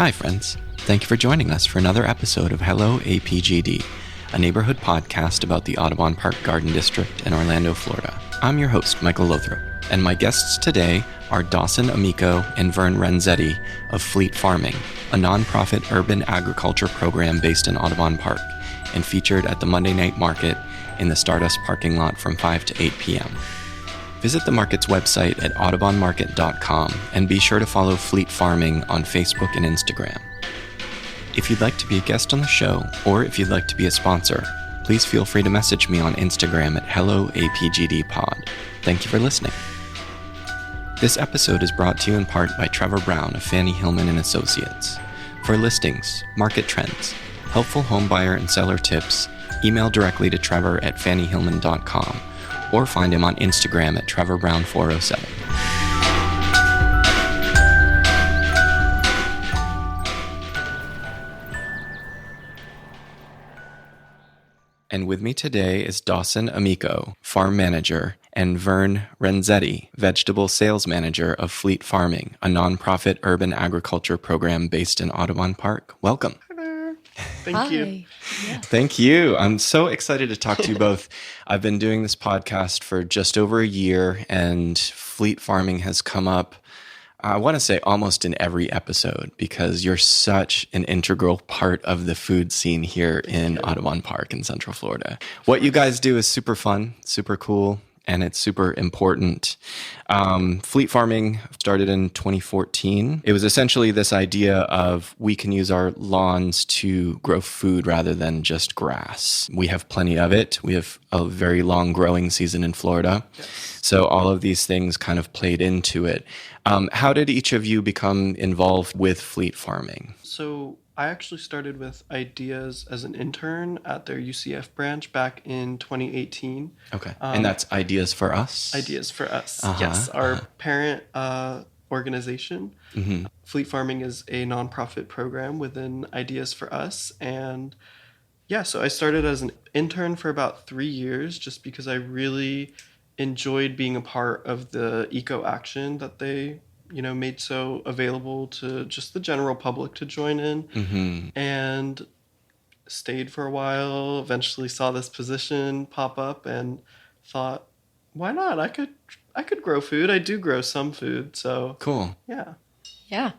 Hi, friends. Thank you for joining us for another episode of Hello APGD, a neighborhood podcast about the Audubon Park Garden District in Orlando, Florida. I'm your host, Michael Lothrop, and my guests today are Dawson Amico and Vern Renzette of Fleet Farming, a nonprofit urban agriculture program based in Audubon Park and featured at the Monday night market in the Stardust parking lot from 5 to 8 p.m. Visit the market's website at audubonmarket.com and be sure to follow Fleet Farming on Facebook and Instagram. If you'd like to be a guest on the show, or if you'd like to be a sponsor, please feel free to message me on Instagram at HelloAPGDPod. Thank you for listening. This episode is brought to you in part by Trevor Brown of Fannie Hillman and Associates. For listings, market trends, helpful homebuyer and seller tips, email directly to Trevor at fanniehillman.com or find him on Instagram at TrevorBrown407. And with me today is Dawson Amico, Farm Manager, and Vern Renzette, Vegetable Sales Manager of Fleet Farming, a nonprofit urban agriculture program based in Audubon Park. Welcome. Thank you. Yeah. Thank you. I'm so excited to talk to you both. I've been doing this podcast for just over a year, and Fleet Farming has come up, I want to say, almost in every episode because you're such an integral part of the food scene here in Audubon Park in Central Florida. What you guys do is super fun, super cool, and it's super important. Fleet Farming started in 2014. It was essentially this idea of we can use our lawns to grow food rather than just grass. We have plenty of it. We have a very long growing season in Florida. Yes. So all of these things kind of played into it. How did each of you become involved with Fleet Farming? So I actually started with ideas as an intern at their UCF branch back in 2018. Okay. And that's Ideas for Us? Ideas for Us. Yes. Our parent organization. Mm-hmm. Fleet Farming is a nonprofit program within Ideas for Us. And yeah, so I started as an intern for about 3 years just because I really enjoyed being a part of the eco action that they made so available to just the general public to join in. Mm-hmm. And stayed for a while, eventually saw this position pop up and thought, why not? I could grow food. I do grow some food. So cool. Yeah. Yeah.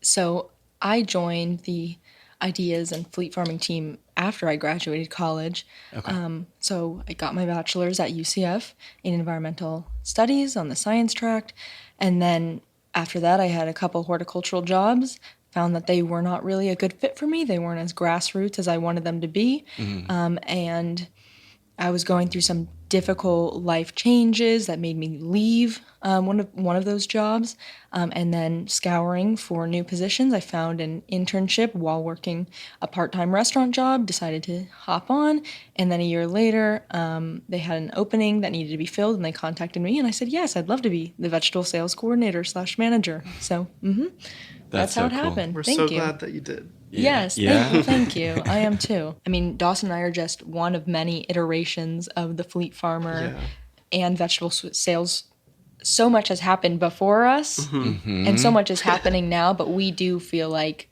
So I joined the Ideas and Fleet Farming team after I graduated college. Okay. So I got my bachelor's at UCF in environmental studies on the science track. And then after that, I had a couple horticultural jobs, found that they were not really a good fit for me. They weren't as grassroots as I wanted them to be. Mm-hmm. And I was going through some difficult life changes that made me leave one of those jobs. And then scouring for new positions, I found an internship while working a part-time restaurant job, decided to hop on. And then a year later, they had an opening that needed to be filled, and they contacted me. And I said, yes, I'd love to be the vegetable sales coordinator / manager. So that's how it happened. We're so glad that you did. Yeah. Yes, thank you. I am too. I mean, Dawson and I are just one of many iterations of the Fleet Farmer and vegetable sales. So much has happened before us, and so much is happening now, but we do feel like,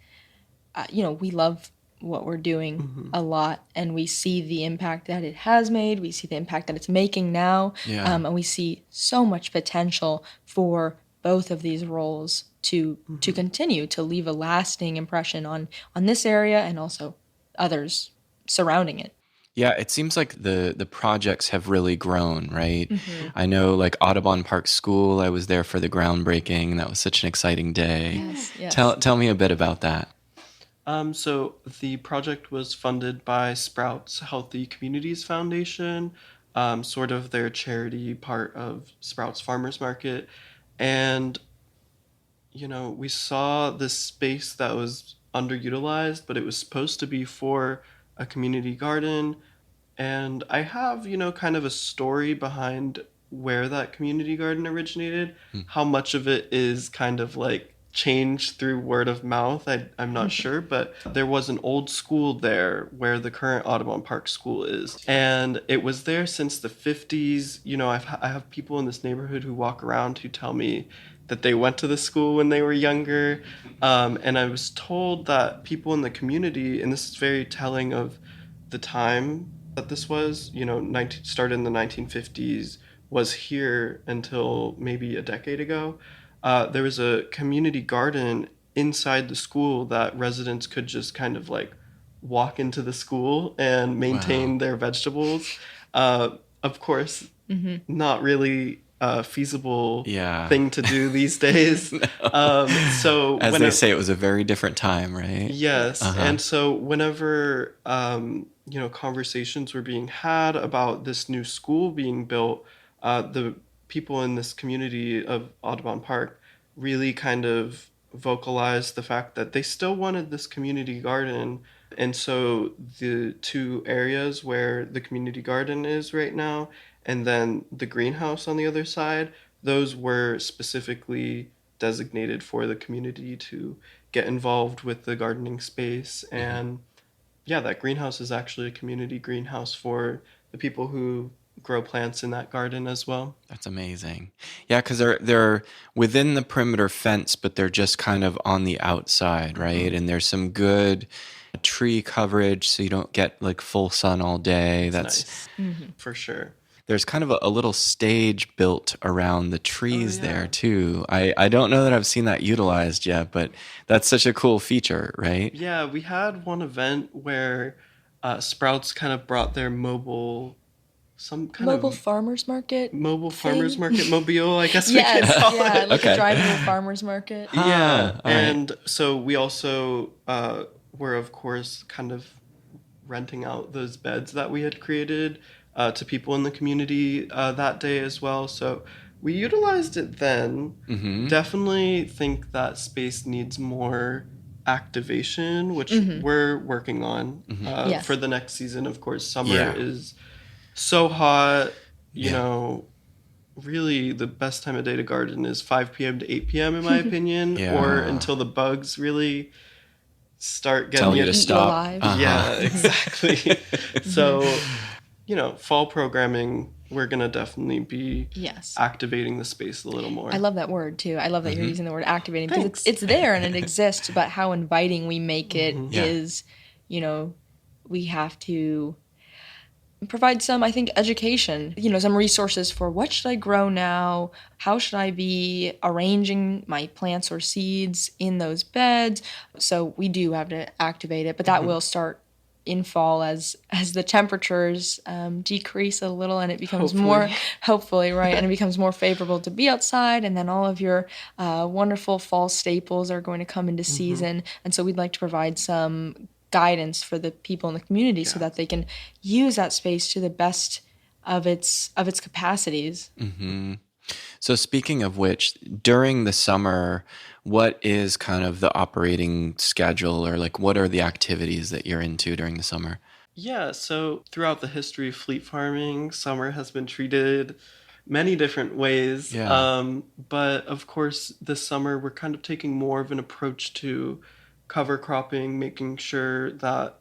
we love what we're doing a lot, and we see the impact that it has made. We see the impact that it's making now, and we see so much potential for both of these roles to continue to leave a lasting impression on this area and also others surrounding it. Yeah, it seems like the projects have really grown, right? Mm-hmm. I know like Audubon Park School, I was there for the groundbreaking. That was such an exciting day. Yes. Tell me a bit about that. So the project was funded by Sprouts Healthy Communities Foundation, sort of their charity part of Sprouts Farmers Market. And we saw this space that was underutilized, but it was supposed to be for a community garden. And I have, kind of a story behind where that community garden originated. How much of it is kind of like changed through word of mouth, I'm not sure, but there was an old school there where the current Audubon Park School is. And it was there since the 50s. I have people in this neighborhood who walk around who tell me that they went to the school when they were younger. And I was told that people in the community, and this is very telling of the time that this was, started in the 1950s, was here until maybe a decade ago. There was a community garden inside the school that residents could just kind of like walk into the school and maintain their vegetables. Of course, not really a feasible thing to do these days. No. So as they say, it was a very different time, right? Yes. And so whenever, conversations were being had about this new school being built, the people in this community of Audubon Park really kind of vocalized the fact that they still wanted this community garden. And so the two areas where the community garden is right now, and then the greenhouse on the other side, those were specifically designated for the community to get involved with the gardening space. And yeah, that greenhouse is actually a community greenhouse for the people who grow plants in that garden as well. That's amazing. Yeah, because they're within the perimeter fence, but they're just kind of on the outside, right? And there's some good tree coverage, so you don't get like full sun all day. That's nice. For sure. There's kind of a little stage built around the trees there too. I don't know that I've seen that utilized yet, but that's such a cool feature, right? Yeah, we had one event where Sprouts kind of brought their mobile farmers market. Mobile farmers market mobile, I guess yes, we can call it. Like a drivable farmers market. Yeah, and so we also were, of course, kind of renting out those beds that we had created to people in the community that day as well. So we utilized it then. Definitely think that space needs more activation, which we're working on for the next season. Of course, summer is so hot, you know, really the best time of day to garden is 5 p.m. to 8 p.m. in my opinion, or until the bugs really start getting tell you to stop. Yeah, exactly. So, fall programming, we're going to definitely be activating the space a little more. I love that word too. I love that you're using the word activating because it's there and it exists, but how inviting we make it is, we have to provide some, I think, education, some resources for what should I grow now? How should I be arranging my plants or seeds in those beds? So we do have to activate it, but that will start in fall as the temperatures decrease a little and it becomes hopefully, right? And it becomes more favorable to be outside, and then all of your wonderful fall staples are going to come into season. And so we'd like to provide some guidance for the people in the community so that they can use that space to the best of its capacities. So speaking of which, during the summer, what is kind of the operating schedule, or like what are the activities that you're into during the summer? Yeah, so throughout the history of fleet farming, summer has been treated many different ways. But of course, this summer we're kind of taking more of an approach to cover cropping, making sure that,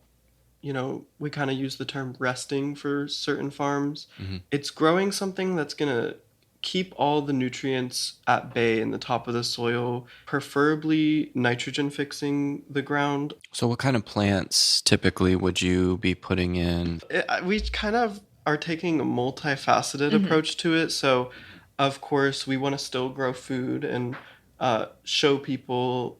we kind of use the term resting for certain farms. It's growing something that's going to keep all the nutrients at bay in the top of the soil, preferably nitrogen fixing the ground. So what kind of plants typically would you be putting in? We kind of are taking a multifaceted approach to it. So, of course, we want to still grow food and show people,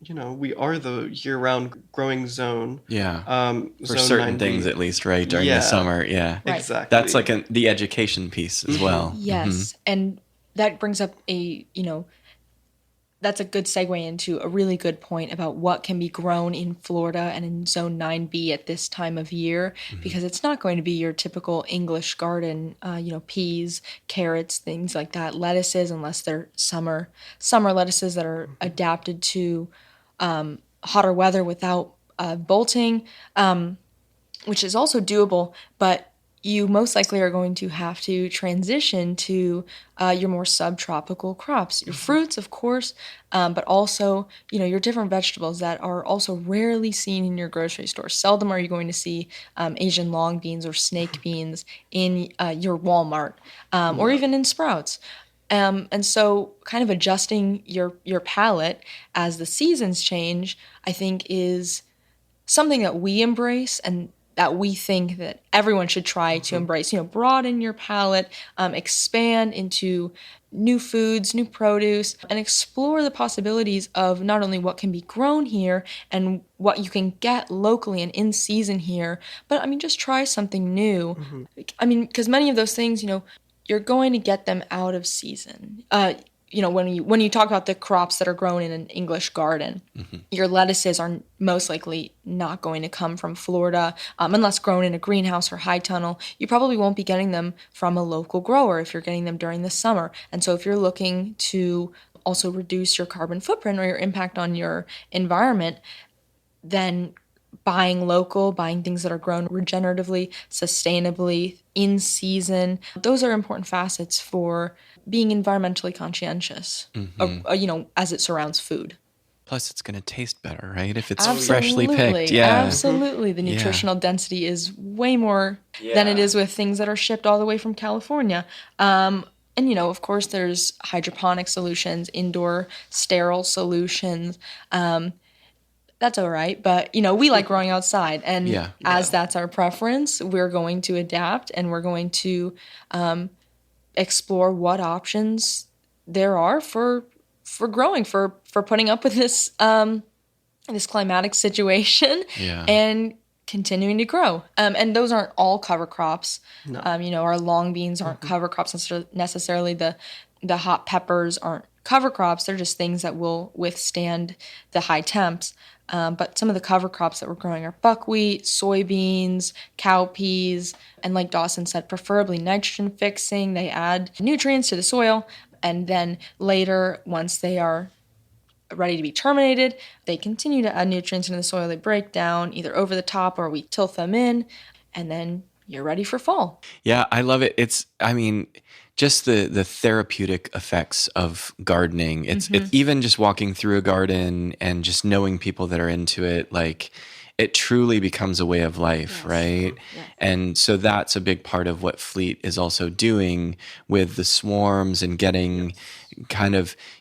we are the year-round growing zone. For certain 90. Things at least, right, during the summer. Right. Exactly. That's like the education piece as well. Yes, and that brings up that's a good segue into a really good point about what can be grown in Florida and in Zone 9B at this time of year, because it's not going to be your typical English garden, peas, carrots, things like that, lettuces, unless they're summer lettuces that are adapted to hotter weather without bolting, which is also doable, but you most likely are going to have to transition to your more subtropical crops, your fruits, of course, but also, your different vegetables that are also rarely seen in your grocery store. Seldom are you going to see Asian long beans or snake beans in your Walmart or even in Sprouts. And so kind of adjusting your palate as the seasons change, I think is something that we embrace and that we think that everyone should try to embrace. Broaden your palate, expand into new foods, new produce, and explore the possibilities of not only what can be grown here and what you can get locally and in season here, but just try something new. Because many of those things, you're going to get them out of season. When you talk about the crops that are grown in an English garden, your lettuces are most likely not going to come from Florida unless grown in a greenhouse or high tunnel. You probably won't be getting them from a local grower if you're getting them during the summer. And so if you're looking to also reduce your carbon footprint or your impact on your environment, then buying local, buying things that are grown regeneratively, sustainably, in season, those are important facets for being environmentally conscientious, as it surrounds food. Plus, it's going to taste better, right? If it's Absolutely. freshly picked. Yeah. Absolutely. The nutritional density is way more than it is with things that are shipped all the way from California. And, of course, there's hydroponic solutions, indoor sterile solutions. That's all right. But, we like growing outside. And as that's our preference, we're going to adapt and we're going to explore what options there are for growing, for putting up with this this climatic situation and continuing to grow. And those aren't all cover crops. No. Our long beans aren't cover crops necessarily. The hot peppers aren't cover crops. They're just things that will withstand the high temps. But some of the cover crops that we're growing are buckwheat, soybeans, cowpeas, and like Dawson said, preferably nitrogen fixing. They add nutrients to the soil, and then later, once they are ready to be terminated, they continue to add nutrients into the soil. They break down either over the top or we tilt them in, and then you're ready for fall. Yeah, I love it. Just the therapeutic effects of gardening. It's even just walking through a garden and just knowing people that are into it, like it truly becomes a way of life, right? Yeah. And so that's a big part of what Fleet is also doing with the swarms and getting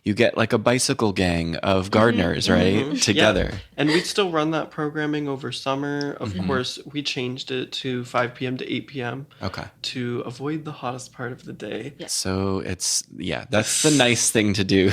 you get like a bicycle gang of gardeners, right? Together. Yeah. And we still run that programming over summer. Of course, we changed it to 5 p.m. to 8 p.m. To avoid the hottest part of the day. Yeah. So that's the nice thing to do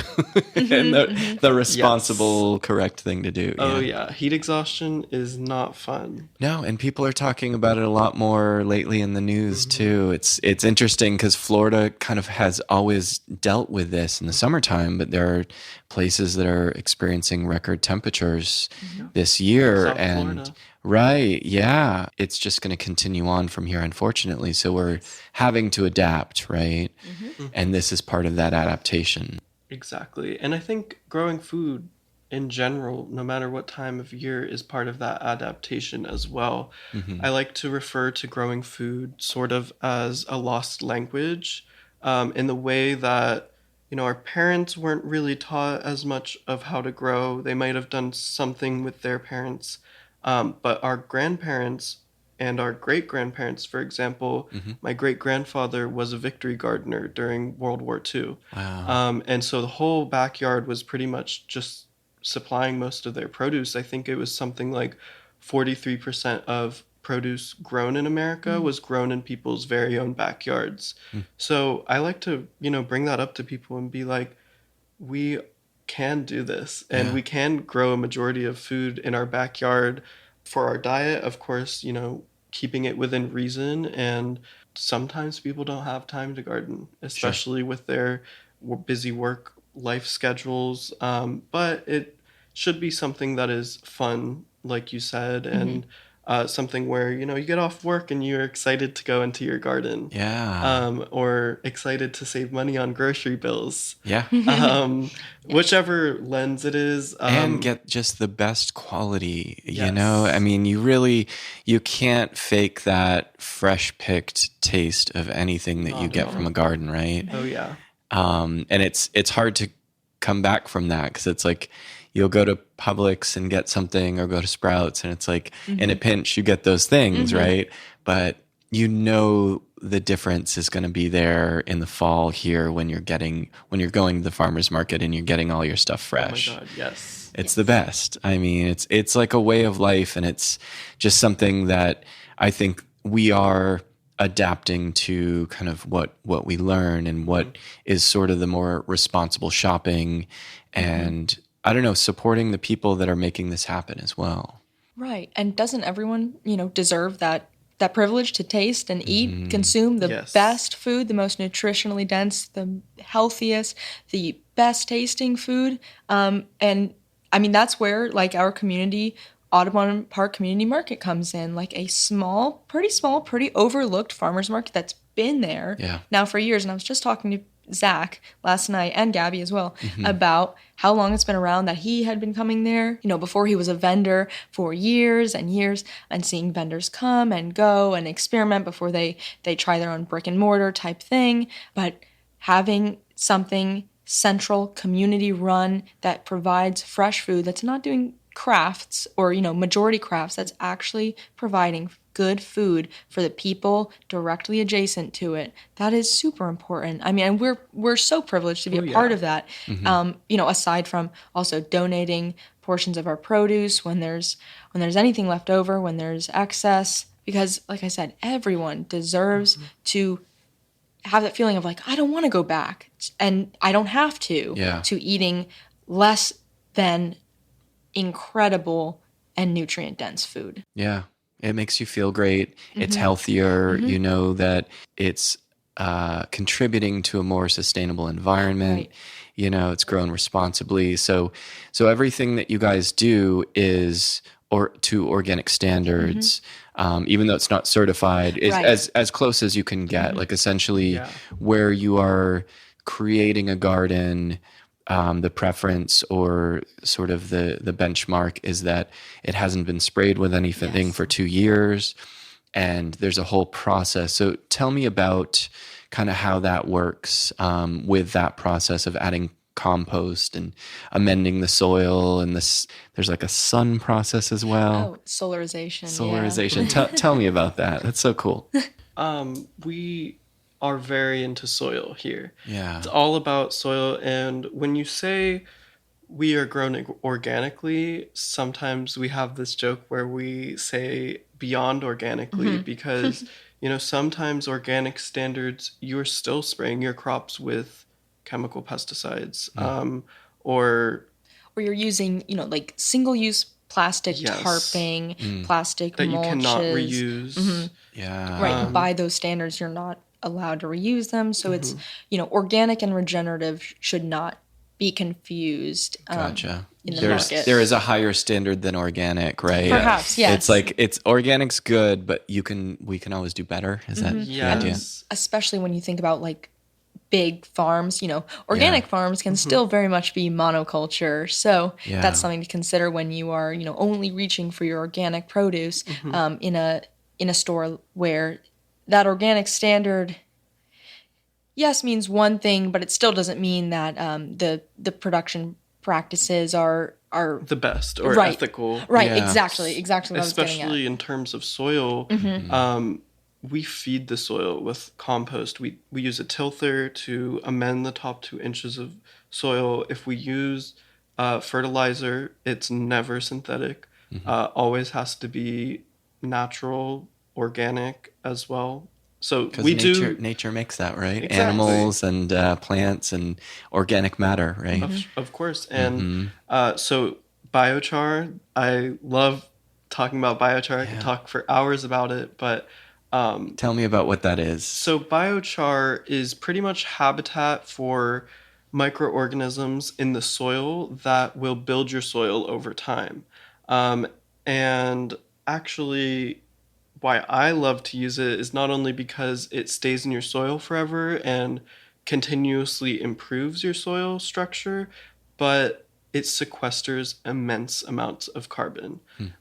and the responsible, correct thing to do. Oh, yeah. Heat exhaustion is not fun. No, and people are talking about it a lot more lately in the news, too. It's interesting because Florida kind of has always dealt with this in the summertime, but there are places that are experiencing record temperatures this year. South Florida. Right, yeah. It's just going to continue on from here, unfortunately. So we're having to adapt, right? And this is part of that adaptation. Exactly. And I think growing food in general, no matter what time of year, is part of that adaptation as well. I like to refer to growing food sort of as a lost language, in the way that our parents weren't really taught as much of how to grow. They might have done something with their parents, but our grandparents and our great-grandparents, for example, my great-grandfather was a victory gardener during World War II. Wow. And so the whole backyard was pretty much just supplying most of their produce. I think it was something like 43% of produce grown in America was grown in people's very own backyards. So I like to, bring that up to people and be like, we can do this and we can grow a majority of food in our backyard for our diet. Of course, keeping it within reason. And sometimes people don't have time to garden, especially with their busy work life schedules. But it should be something that is fun, like you said, and something where, you get off work and you're excited to go into your garden. Yeah. Or excited to save money on grocery bills. Yeah. Whichever lens it is. And get just the best quality, I mean, you can't fake that fresh picked taste of anything that you get from a garden, right? Oh, yeah. And it's hard to come back from that because it's like, you'll go to Publix and get something or go to Sprouts and it's like in a pinch you get those things, right? But you know the difference is going to be there in the fall here when you're going to the farmer's market and you're getting all your stuff fresh. Oh my God, yes. It's the best. I mean, it's like a way of life, and it's just something that I think we are adapting to kind of what we learn and what is sort of the more responsible shopping and I don't know, supporting the people that are making this happen as well. Right. And doesn't everyone, deserve that privilege to taste and eat, consume the Yes. best food, the most nutritionally dense, the healthiest, the best tasting food? And I mean, that's where like our community, Audubon Park Community Market comes in, like a small, pretty overlooked farmer's market that's been there now for years. And I was just talking to Zach last night and Gabby as well about how long it's been around, that he had been coming there, before he was a vendor for years and years, and seeing vendors come and go and experiment before they try their own brick and mortar type thing. But having something central, community run, that provides fresh food, that's not doing crafts or majority crafts, that's actually providing good food for the people directly adjacent to it, that is super important. I mean, and we're so privileged to be a part of that. Aside from also donating portions of our produce when there's anything left over, when there's excess, because like I said, everyone deserves to have that feeling of like, I don't want to go back, and I don't have to eating less than incredible and nutrient dense food. Yeah. It makes you feel great. It's healthier. You know that it's contributing to a more sustainable environment. Right. It's grown responsibly. So everything that you guys do is to organic standards, even though it's not certified, is as close as you can get. Like essentially where you are creating a garden, the preference or sort of the benchmark is that it hasn't been sprayed with anything for 2 years, and there's a whole process. So tell me about kind of how that works with that process of adding compost and amending the soil, and there's like a sun process as well. Oh, solarization. Tell me about that. That's so cool. We are very into soil here. Yeah. It's all about soil. And when you say we are grown organically, sometimes we have this joke where we say beyond organically because, sometimes organic standards, you're still spraying your crops with chemical pesticides, or you're using, like single-use plastic tarping, plastic that mulches. You cannot reuse. Yeah. Right. By those standards, you're not allowed to reuse them. So it's, organic and regenerative should not be confused. Gotcha. In the market. There is a higher standard than organic, right? Perhaps, yes. It's like organic's good, but we can always do better. Is that the idea? Especially when you think about like big farms, organic farms can still very much be monoculture. So that's something to consider when you are, only reaching for your organic produce in a store where that organic standard, means one thing, but it still doesn't mean that the production practices are the best or ethical. Right, exactly what I was getting at. Especially in terms of soil, we feed the soil with compost. We use a tilther to amend the top 2 inches of soil. If we use fertilizer, it's never synthetic. Always has to be natural, organic as well. So we nature makes that, right? Exactly. Animals and plants and organic matter, right? Of course. And so biochar, I love talking about biochar. I can talk for hours about it, but tell me about what that is. So biochar is pretty much habitat for microorganisms in the soil that will build your soil over time. And actually, why I love to use it is not only because it stays in your soil forever and continuously improves your soil structure, but it sequesters immense amounts of carbon.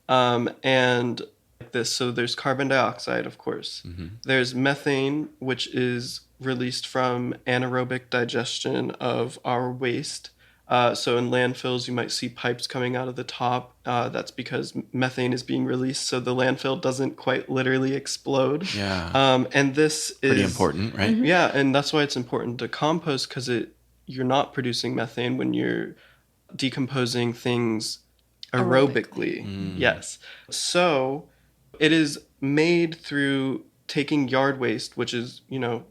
And like this, so there's carbon dioxide, of course. There's methane, which is released from anaerobic digestion of our waste. So in landfills, you might see pipes coming out of the top. That's because methane is being released, so the landfill doesn't quite literally explode. Yeah. And this is Pretty important, right? Yeah, and that's why it's important to compost, because you're not producing methane when you're decomposing things aerobically. Yes. So it is made through taking yard waste, which is,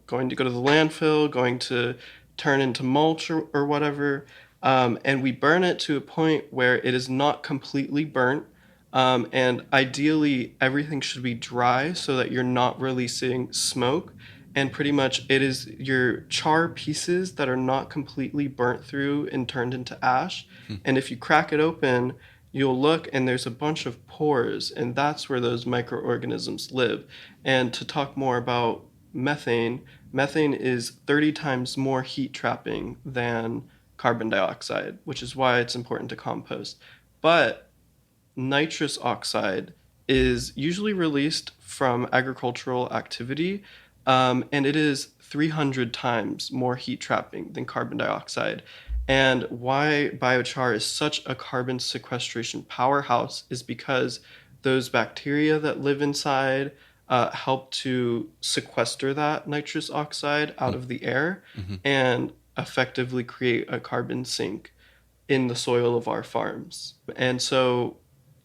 going to go to the landfill, going to turn into mulch or whatever. And we burn it to a point where it is not completely burnt. And ideally, everything should be dry so that you're not releasing smoke. And pretty much it is your char pieces that are not completely burnt through and turned into ash. And if you crack it open, you'll look and there's a bunch of pores, and that's where those microorganisms live. And to talk more about methane is 30 times more heat trapping than carbon dioxide, which is why it's important to compost. But nitrous oxide is usually released from agricultural activity, and it is 300 times more heat trapping than carbon dioxide. And why biochar is such a carbon sequestration powerhouse is because those bacteria that live inside help to sequester that nitrous oxide out of the air and effectively create a carbon sink in the soil of our farms. And so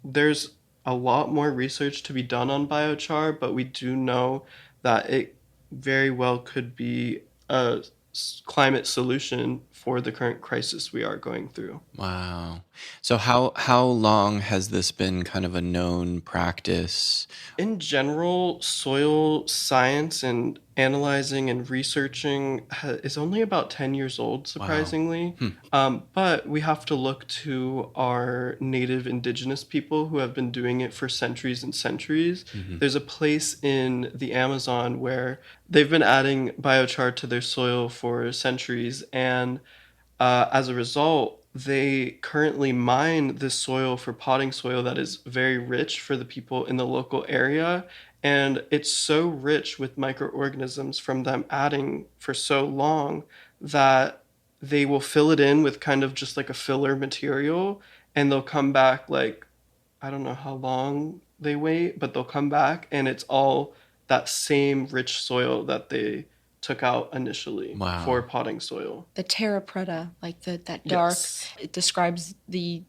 there's a lot more research to be done on biochar, but we do know that it very well could be a climate solution for the current crisis we are going through. Wow. So how long has this been kind of a known practice? In general, soil science and analyzing and researching is only about 10 years old, surprisingly. Wow. But we have to look to our native indigenous people who have been doing it for centuries and centuries. There's a place in the Amazon where they've been adding biochar to their soil for centuries, and as a result, they currently mine this soil for potting soil that is very rich for the people in the local area. And it's so rich with microorganisms from them adding for so long that they will fill it in with kind of just like a filler material. And they'll come back, like, I don't know how long they wait, but they'll come back and it's all that same rich soil that they took out initially for potting soil. The terra preta, like that dark, Yes. it describes the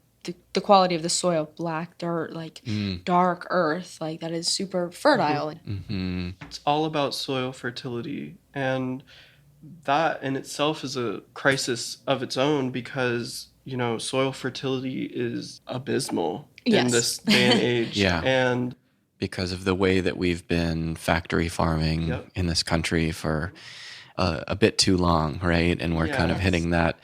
quality of the soil, black dirt, like dark earth, like that is super fertile. It's all about soil fertility, and that in itself is a crisis of its own because, soil fertility is abysmal in this day and age. Yeah. And because of the way that we've been factory farming in this country for a bit too long, right? And we're kind of hitting that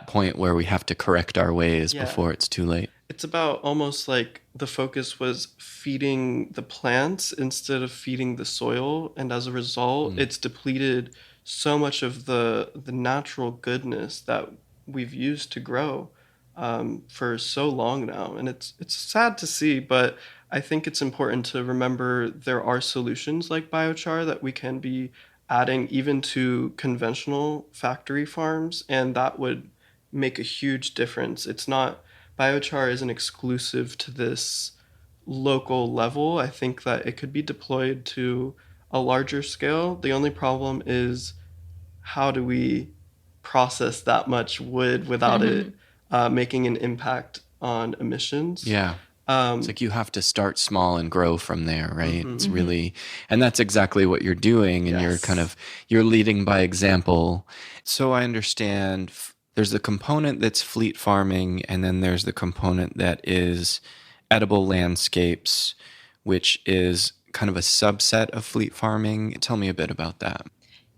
point where we have to correct our ways before it's too late. It's about almost like the focus was feeding the plants instead of feeding the soil. And as a result, it's depleted so much of the natural goodness that we've used to grow for so long now. And it's sad to see, but I think it's important to remember there are solutions like biochar that we can be adding even to conventional factory farms, and that would make a huge difference. Biochar isn't exclusive to this local level. I think that it could be deployed to a larger scale. The only problem is, how do we process that much wood without it making an impact on emissions? Yeah. It's like you have to start small and grow from there, right? It's really, and that's exactly what you're doing, and you're leading by example. So I understand there's the component that's fleet farming, and then there's the component that is edible landscapes, which is kind of a subset of fleet farming. Tell me a bit about that.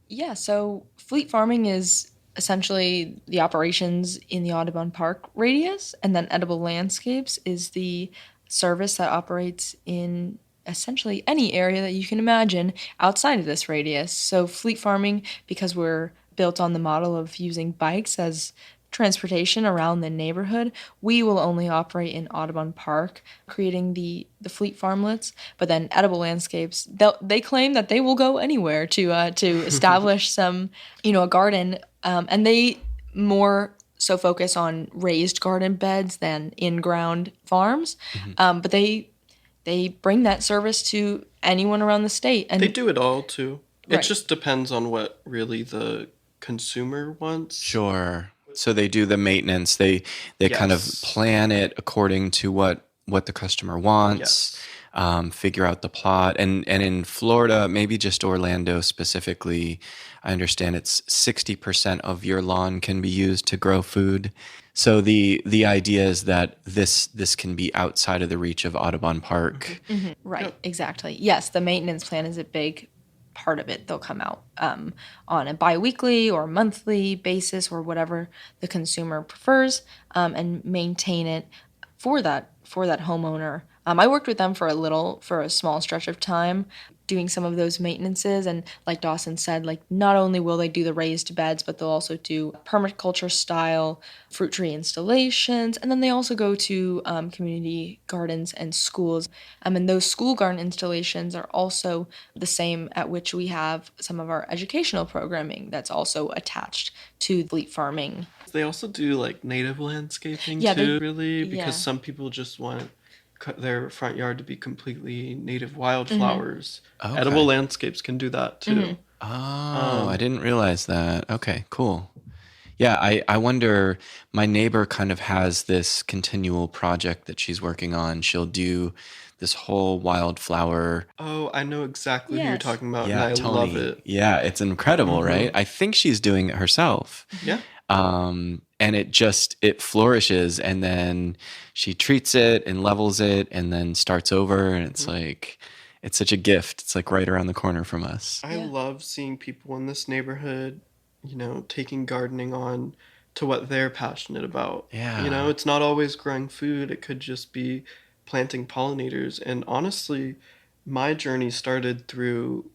Yeah, so fleet farming is essentially the operations in the Audubon Park radius, and then edible landscapes is the service that operates in essentially any area that you can imagine outside of this radius. So fleet farming, because we're built on the model of using bikes as transportation around the neighborhood, we will only operate in Audubon Park, creating the fleet farmlets. But then edible landscapes, they claim that they will go anywhere to establish some, a garden, and they more so focus on raised garden beds than in-ground farms. But they bring that service to anyone around the state. And They do it all too. It Right. just depends on what really the consumer wants. Sure. So they do the maintenance. They kind of Yes. plan it according to what the customer wants. Figure out the plot. And in Florida, maybe just Orlando specifically, I understand it's 60% of your lawn can be used to grow food. So the idea is that this can be outside of the reach of Audubon Park. Right, Yep. exactly. Yes, the maintenance plan is a big part of it. They'll come out on a biweekly or monthly basis or whatever the consumer prefers, and maintain it for that homeowner. I worked with them for a small stretch of time, doing some of those maintenances. And like Dawson said, like not only will they do the raised beds, but they'll also do permaculture style fruit tree installations. And then they also go to community gardens and schools. And those school garden installations are also the same at which we have some of our educational programming that's also attached to fleet farming. They also do like native landscaping Yeah, too, really, because yeah. some people just want their front yard to be completely native wildflowers. Okay. Edible landscapes can do that too. Oh, I didn't realize that. Okay, cool. Yeah, I wonder, my neighbor kind of has this continual project that she's working on. She'll do this whole wildflower. Oh, I know exactly who you're Yes. talking about, Yeah, and I love it. Yeah, it's incredible, right? I think she's doing it herself. Yeah. And it flourishes, and then she treats it and levels it and then starts over, and it's like, it's such a gift. It's like right around the corner from us. I Yeah. love seeing people in this neighborhood, taking gardening on to what they're passionate about. Yeah. It's not always growing food, it could just be planting pollinators. And honestly, my journey started through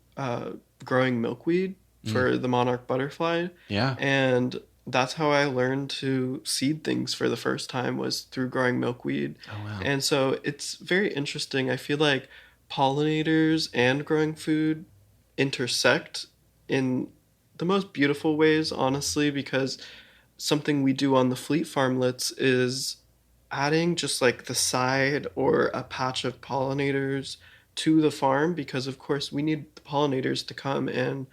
growing milkweed for the monarch butterfly. Yeah. And that's how I learned to seed things for the first time, was through growing milkweed. Oh, wow. And so it's very interesting. I feel like pollinators and growing food intersect in the most beautiful ways, honestly, because something we do on the Fleet Farmlets is adding just like the side or a patch of pollinators to the farm, because of course we need the pollinators to come and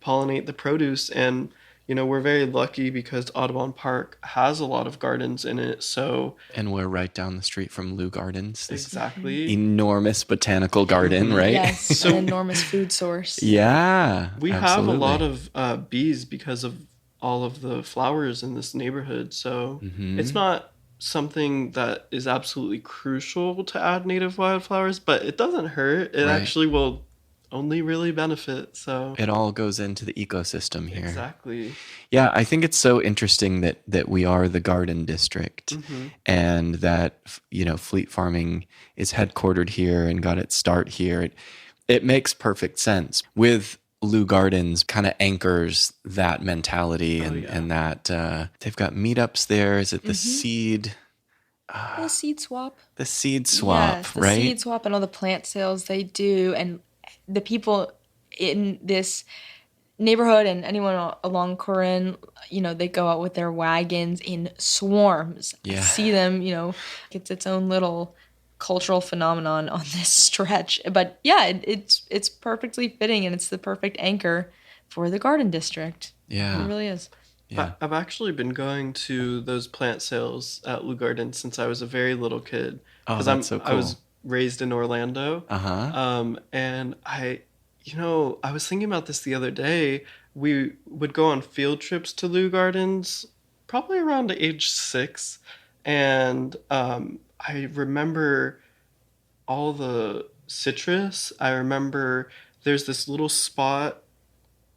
pollinate the produce. And we're very lucky because Audubon Park has a lot of gardens in it. So And we're right down the street from Lou Gardens, this exactly, enormous botanical garden, right? Yes, So- an enormous food source. Yeah. we absolutely. have a lot of bees because of all of the flowers in this neighborhood. So it's not something that is absolutely crucial to add native wildflowers, but it doesn't hurt. It Right. actually will only really benefit. So It all goes into the ecosystem here. exactly. Yeah, I think it's so interesting that we are the garden district, and that fleet farming is headquartered here and got its start here. It makes perfect sense. With Lou Gardens, kind of anchors that mentality, and yeah. and that they've got meetups there. Is it the seed? The seed swap. The seed swap, Yes, the right? seed swap and all the plant sales they do, and the people in this neighborhood and anyone along Corinne, they go out with their wagons in swarms. Yeah. I see them, it's its own little cultural phenomenon on this stretch. But yeah, it's perfectly fitting, and it's the perfect anchor for the garden district. Yeah. It really is. Yeah. I've actually been going to those plant sales at Lou Garden since I was a very little kid. Oh, 'Cause that's so I was cool. raised in Orlando. And I was thinking about this the other day. We would go on field trips to Lou Gardens probably around age 6. And I remember all the citrus. I remember there's this little spot,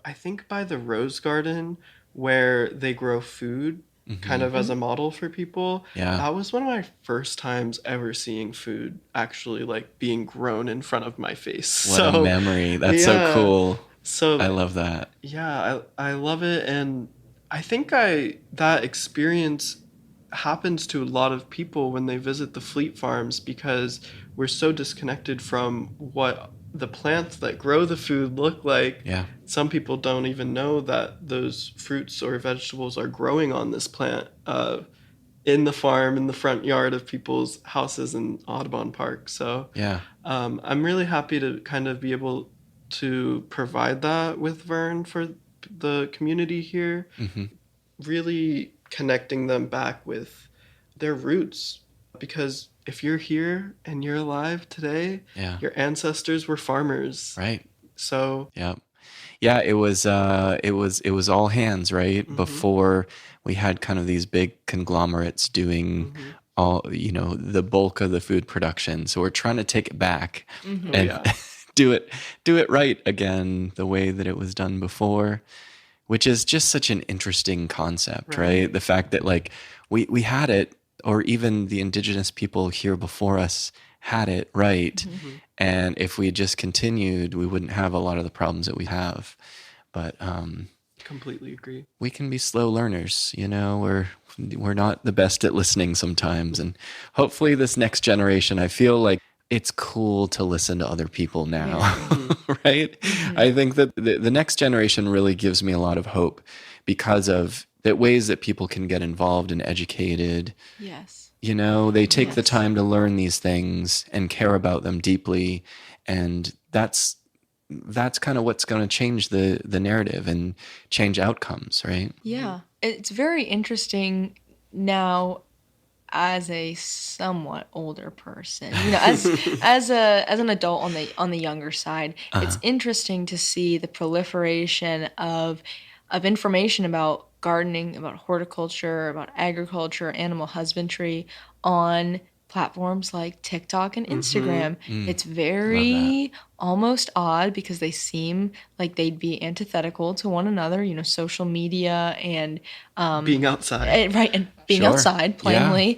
I think by the Rose Garden, where they grow food kind of as a model for people. Yeah. That was one of my first times ever seeing food actually like being grown in front of my face. What a memory. That's so yeah. cool. So I love that. yeah, I love it. And I think that experience happens to a lot of people when they visit the Fleet Farms, because we're so disconnected from what the plants that grow the food look like. Yeah. Some people don't even know that those fruits or vegetables are growing on this plant in the farm, in the front yard of people's houses in Audubon Park. So Yeah. I'm really happy to kind of be able to provide that with Vern for the community here, really connecting them back with their roots. Because if you're here and you're alive today, your ancestors were farmers. Right. So yeah, it was all hands, right? Before we had kind of these big conglomerates doing all, the bulk of the food production. So we're trying to take it back and do it right again, the way that it was done before, which is just such an interesting concept, right? The fact that like we had it, or even the indigenous people here before us had it right. And if we just continued, we wouldn't have a lot of the problems that we have. But completely agree. We can be slow learners, we're not the best at listening sometimes. And hopefully this next generation, I feel like it's cool to listen to other people now, right? I think that the next generation really gives me a lot of hope because of the ways that people can get involved and educated. Yes. They take the time to learn these things and care about them deeply. And that's kind of what's going to change the narrative and change outcomes, right? Yeah. It's very interesting now as a somewhat older person, as an adult on the younger side, it's interesting to see the proliferation of information about gardening, about horticulture, about agriculture, animal husbandry on platforms like TikTok and Instagram. It's very almost odd because they seem like they'd be antithetical to one another, social media and being outside. Right, and being outside plainly,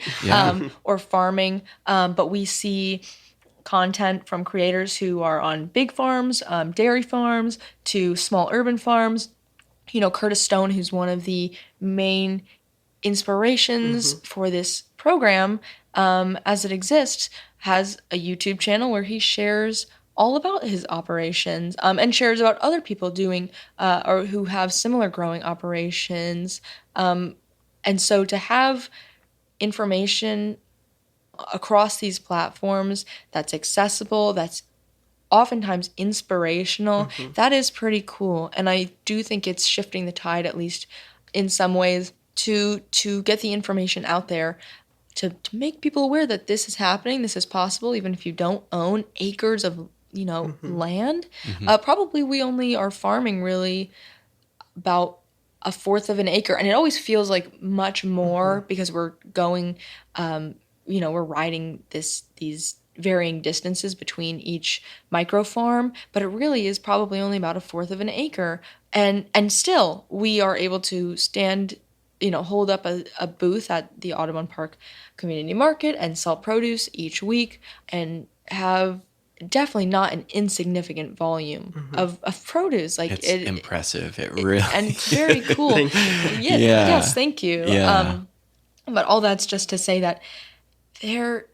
or farming. But we see content from creators who are on big farms, dairy farms, to small urban farms. Curtis Stone, who's one of the main inspirations for this program as it exists, has a YouTube channel where he shares all about his operations and shares about other people doing or who have similar growing operations. And so to have information across these platforms that's accessible, that's oftentimes inspirational, that is pretty cool. And I do think it's shifting the tide, at least in some ways, to get the information out there, to make people aware that this is happening, this is possible, even if you don't own acres of land. Probably we only are farming really about a fourth of an acre, and it always feels like much more because we're going we're riding these varying distances between each micro farm, but it really is probably only about a fourth of an acre. And still we are able to stand, hold up a booth at the Audubon Park Community Market and sell produce each week and have definitely not an insignificant volume of produce. Like it's impressive. It really and it's very cool. Thank you. Yes, thank you. Yeah. But all that's just to say that there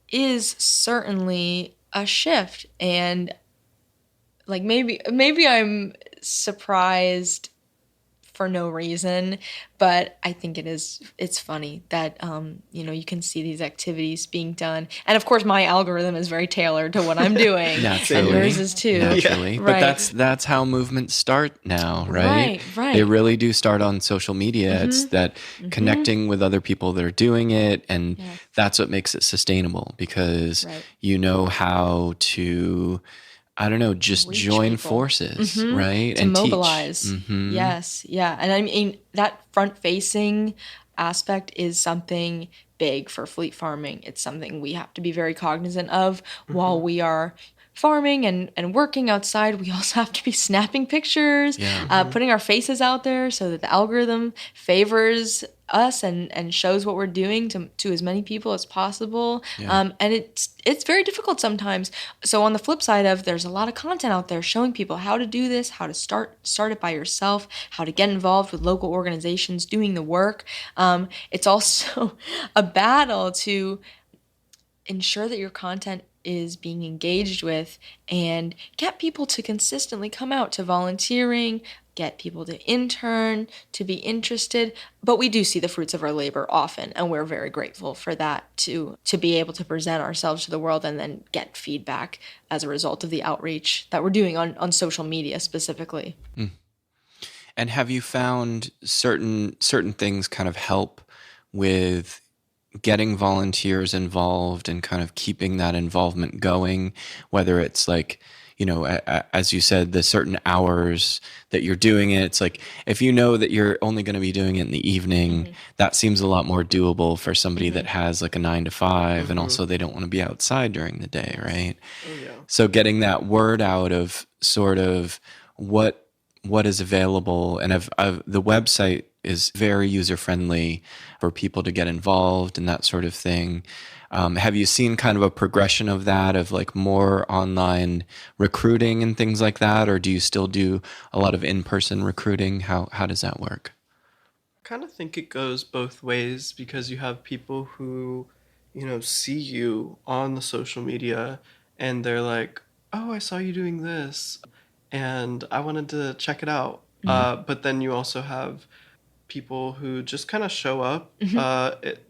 is certainly a shift, and like maybe I'm surprised for no reason, but I think it's funny that you can see these activities being done, and of course my algorithm is very tailored to what I'm doing. Naturally. And yours is too. Naturally. Yeah. But Right. that's how movements start now, right? Right. They really do start on social media. It's that connecting with other people that are doing it, and that's what makes it sustainable, because you know how to, I don't know, just Reach join people. forces, right? To and mobilize. teach. Yes, yeah. And I mean, that front-facing aspect is something big for fleet farming. It's something we have to be very cognizant of while we are farming and working outside. We also have to be snapping pictures, putting our faces out there so that the algorithm favors us and shows what we're doing to as many people as possible. And it's very difficult sometimes. So on the flip side of, there's a lot of content out there showing people how to do this, how to start it by yourself, how to get involved with local organizations doing the work. It's also a battle to ensure that your content is being engaged with, and get people to consistently come out to volunteering, get people to intern, to be interested. But we do see the fruits of our labor often, and we're very grateful for that, to be able to present ourselves to the world and then get feedback as a result of the outreach that we're doing on social media specifically. And have you found certain things kind of help with getting volunteers involved and kind of keeping that involvement going, whether it's like, as you said, the certain hours that you're doing it? It's like, if you know that you're only going to be doing it in the evening, that seems a lot more doable for somebody that has like a 9 to 5, and also they don't want to be outside during the day, right? Oh, yeah. So getting that word out of sort of what is available, and the website is very user-friendly for people to get involved and that sort of thing. Have you seen kind of a progression of that, of like more online recruiting and things like that, or do you still do a lot of in-person recruiting? How does that work? I kind of think it goes both ways, because you have people who, see you on the social media and they're like, oh, I saw you doing this and I wanted to check it out. But then you also have people who just kind of show up,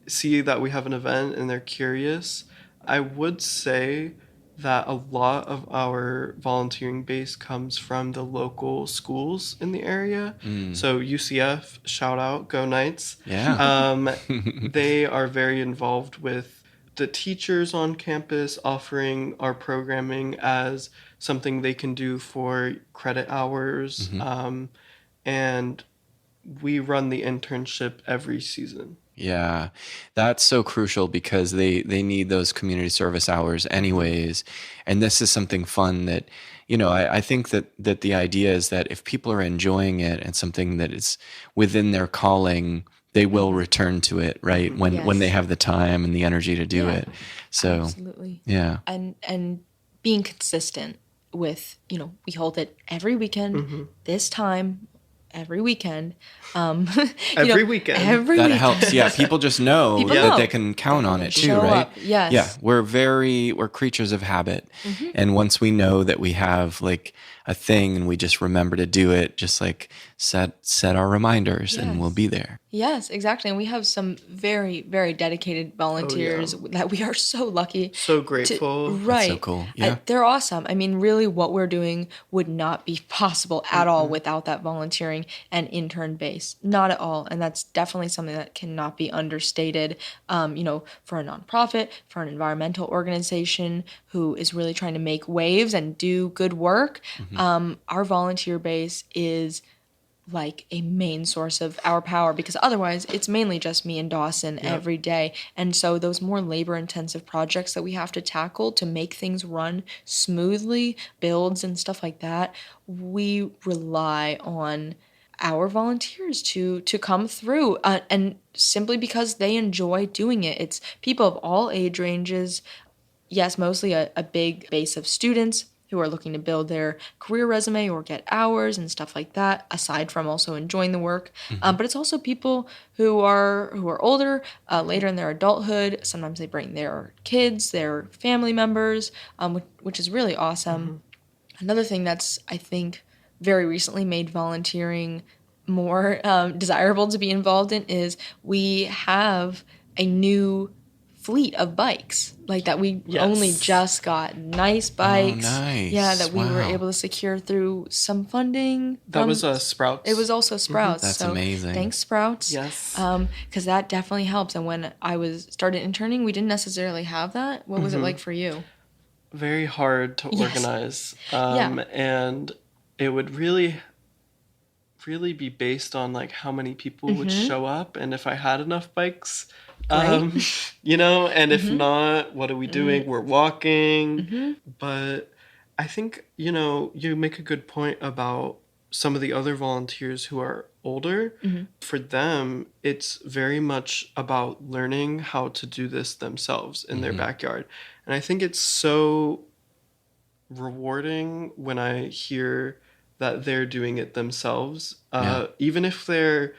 see that we have an event and they're curious. I would say that a lot of our volunteering base comes from the local schools in the area. So UCF, shout out, go Knights. Yeah. They are very involved with the teachers on campus, offering our programming as something they can do for credit hours. And we run the internship every season. Yeah, that's so crucial, because they need those community service hours anyways. And this is something fun that, I think that the idea is that if people are enjoying it and something that is within their calling, they will return to it, right? When they have the time and the energy to do it. So absolutely. Yeah. And being consistent with, we hold it every weekend, this time, every weekend. Every weekend. That helps. Yeah, people just know that they can count on it too, right? Up. Yes. Yeah, we're creatures of habit. And once we know that we have like a thing and we just remember to do it, just like set our reminders and we'll be there. Yes, exactly. And we have some very, very dedicated volunteers that we are so lucky. So grateful. Right. That's so cool. Yeah. They're awesome. I mean, really what we're doing would not be possible at all without that volunteering and intern base. Not at all. And that's definitely something that cannot be understated, for a nonprofit, for an environmental organization who is really trying to make waves and do good work. Our volunteer base is like a main source of our power, because otherwise it's mainly just me and Dawson every day. And so those more labor intensive projects that we have to tackle to make things run smoothly, builds and stuff like that, we rely on our volunteers to come through, and simply because they enjoy doing it. It's people of all age ranges. Yes, mostly a big base of students who are looking to build their career resume or get hours and stuff like that, aside from also enjoying the work. But it's also people who are older, later in their adulthood. Sometimes they bring their kids, their family members, which is really awesome. Another thing that's, I think, very recently made volunteering more desirable to be involved in is we have a new fleet of bikes, like that we only just got. Nice bikes. Oh, nice. Yeah, that we were able to secure through some funding. That was Sprouts. It was also Sprouts. That's amazing. Thanks, Sprouts. Yes. Because that definitely helps. And when I started interning, we didn't necessarily have that. What was it like for you? Very hard to organize. And it would really be based on like how many people would show up, and if I had enough bikes. And if not, what are we doing? We're walking. But I think, you make a good point about some of the other volunteers who are older. For them, it's very much about learning how to do this themselves in their backyard. And I think it's so rewarding when I hear that they're doing it themselves, even if they're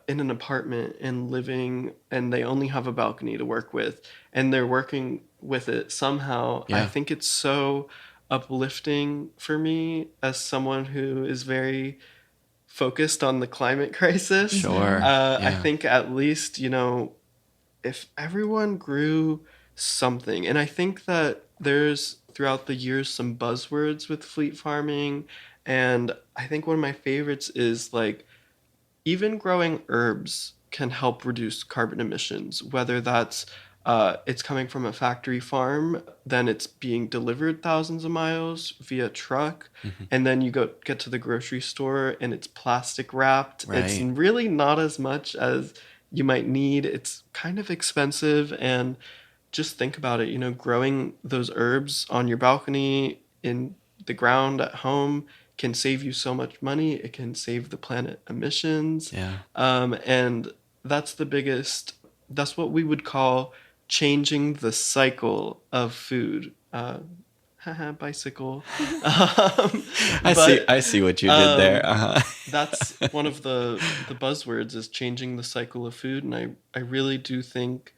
in an apartment and living and they only have a balcony to work with, and they're working with it somehow. Yeah. I think it's so uplifting for me as someone who is very focused on the climate crisis. Sure. I think at least, if everyone grew something, and I think that there's throughout the years some buzzwords with fleet farming, and I think one of my favorites is like even growing herbs can help reduce carbon emissions, whether that's it's coming from a factory farm, then it's being delivered thousands of miles via truck, and then you get to the grocery store and it's plastic wrapped. Right. It's really not as much as you might need. It's kind of expensive, and just think about it, growing those herbs on your balcony in the ground at home can save you so much money. It can save the planet emissions. Yeah. And that's what we would call changing the cycle of food. Bicycle. I see what you did there. That's one of the buzzwords is changing the cycle of food. And I really do think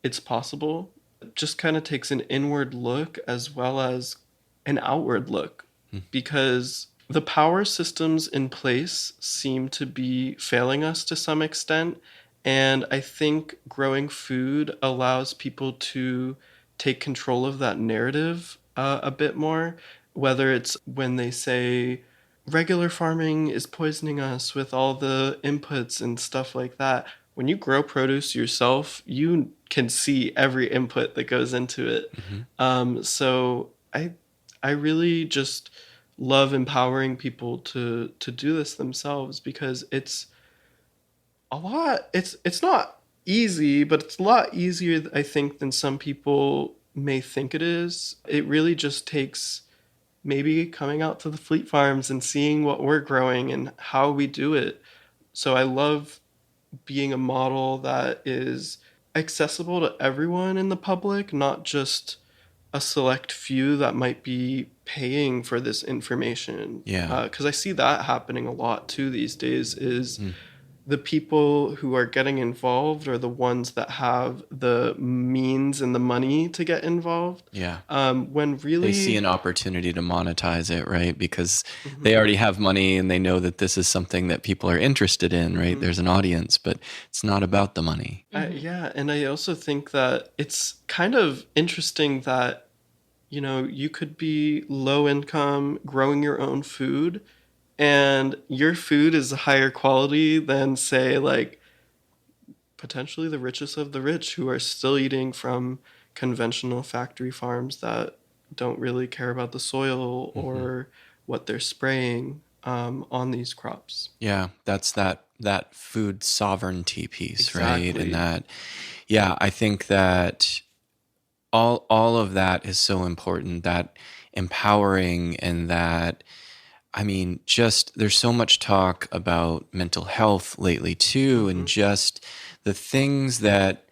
it's possible. It just kind of takes an inward look as well as an outward look, because the power systems in place seem to be failing us to some extent. And I think growing food allows people to take control of that narrative a bit more, whether it's when they say regular farming is poisoning us with all the inputs and stuff like that. When you grow produce yourself, you can see every input that goes into it. So I really just love empowering people to do this themselves, because it's a lot. It's not easy, but it's a lot easier, I think, than some people may think it is. It really just takes maybe coming out to the fleet farms and seeing what we're growing and how we do it. So I love being a model that is accessible to everyone in the public, not just a select few that might be paying for this information. Yeah. Because I see that happening a lot too these days, is the people who are getting involved are the ones that have the means and the money to get involved. Yeah. When really They see an opportunity to monetize it, right? Because they already have money and they know that this is something that people are interested in, right? There's an audience, but it's not about the money. Yeah, and I also think that it's kind of interesting that, you could be low income growing your own food, and your food is higher quality than, say, like potentially the richest of the rich who are still eating from conventional factory farms that don't really care about the soil or what they're spraying on these crops. Yeah, that's that food sovereignty piece, right? Exactly. And that, yeah, I think that all of that is so important, that empowering, and that, I mean, just there's so much talk about mental health lately too, and just the things that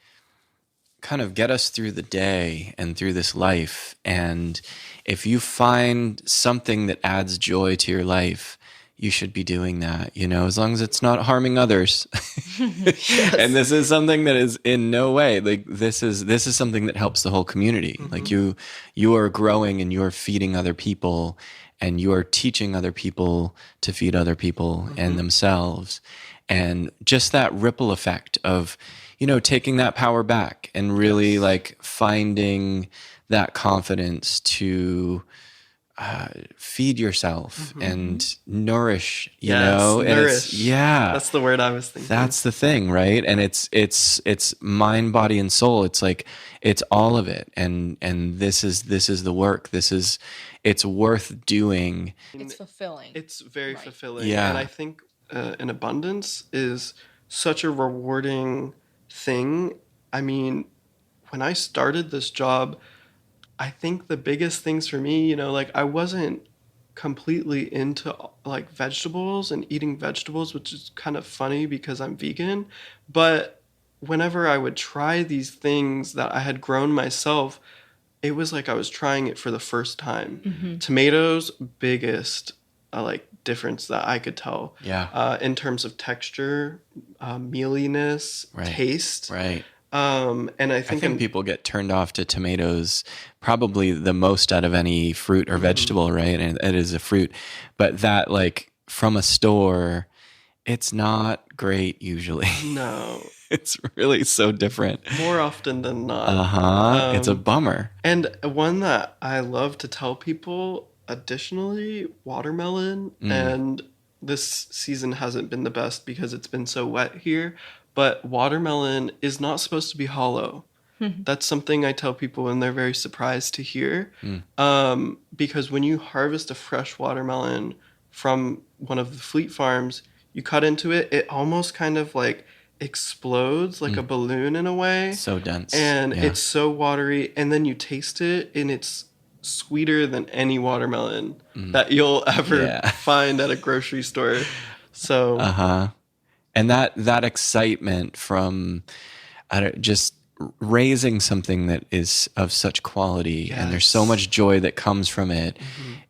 kind of get us through the day and through this life. And if you find something that adds joy to your life, you should be doing that, as long as it's not harming others. And this is something that is in no way, like, this is something that helps the whole community. Like you are growing and you're feeding other people, and you're teaching other people to feed other people and themselves. And just that ripple effect of, taking that power back and really like finding that confidence to feed yourself and nourish, and nourish. yeah, That's the word I was thinking. that's the thing, right? And it's mind, body, and soul. It's like, it's all of it. And this is the work. It's worth doing. It's fulfilling. It's very fulfilling. Yeah. And I think an abundance is such a rewarding thing. I mean, when I started this job, I think the biggest things for me, like I wasn't completely into like vegetables and eating vegetables, which is kind of funny because I'm vegan. But whenever I would try these things that I had grown myself, it was like I was trying it for the first time. Tomatoes, biggest like difference that I could tell. Yeah. In terms of texture, mealiness, Right. taste. Right. And I I think, think people get turned off to tomatoes probably the most out of any fruit or vegetable, right? And it is a fruit. But that, like, from a store, it's not great usually. no, It's really so different. more often than not. Uh-huh. It's a bummer. And one that I love to tell people, additionally, watermelon. And this season hasn't been the best because it's been so wet here. But watermelon is not supposed to be hollow. That's something I tell people and they're very surprised to hear. Because when you harvest a fresh watermelon from one of the Fleet farms, you cut into it, it almost kind of like explodes like a balloon in a way. So dense. And Yeah. it's so watery. And then you taste it and it's sweeter than any watermelon that you'll ever find at a grocery store. So And that excitement from just raising something that is of such quality, and there's so much joy that comes from it.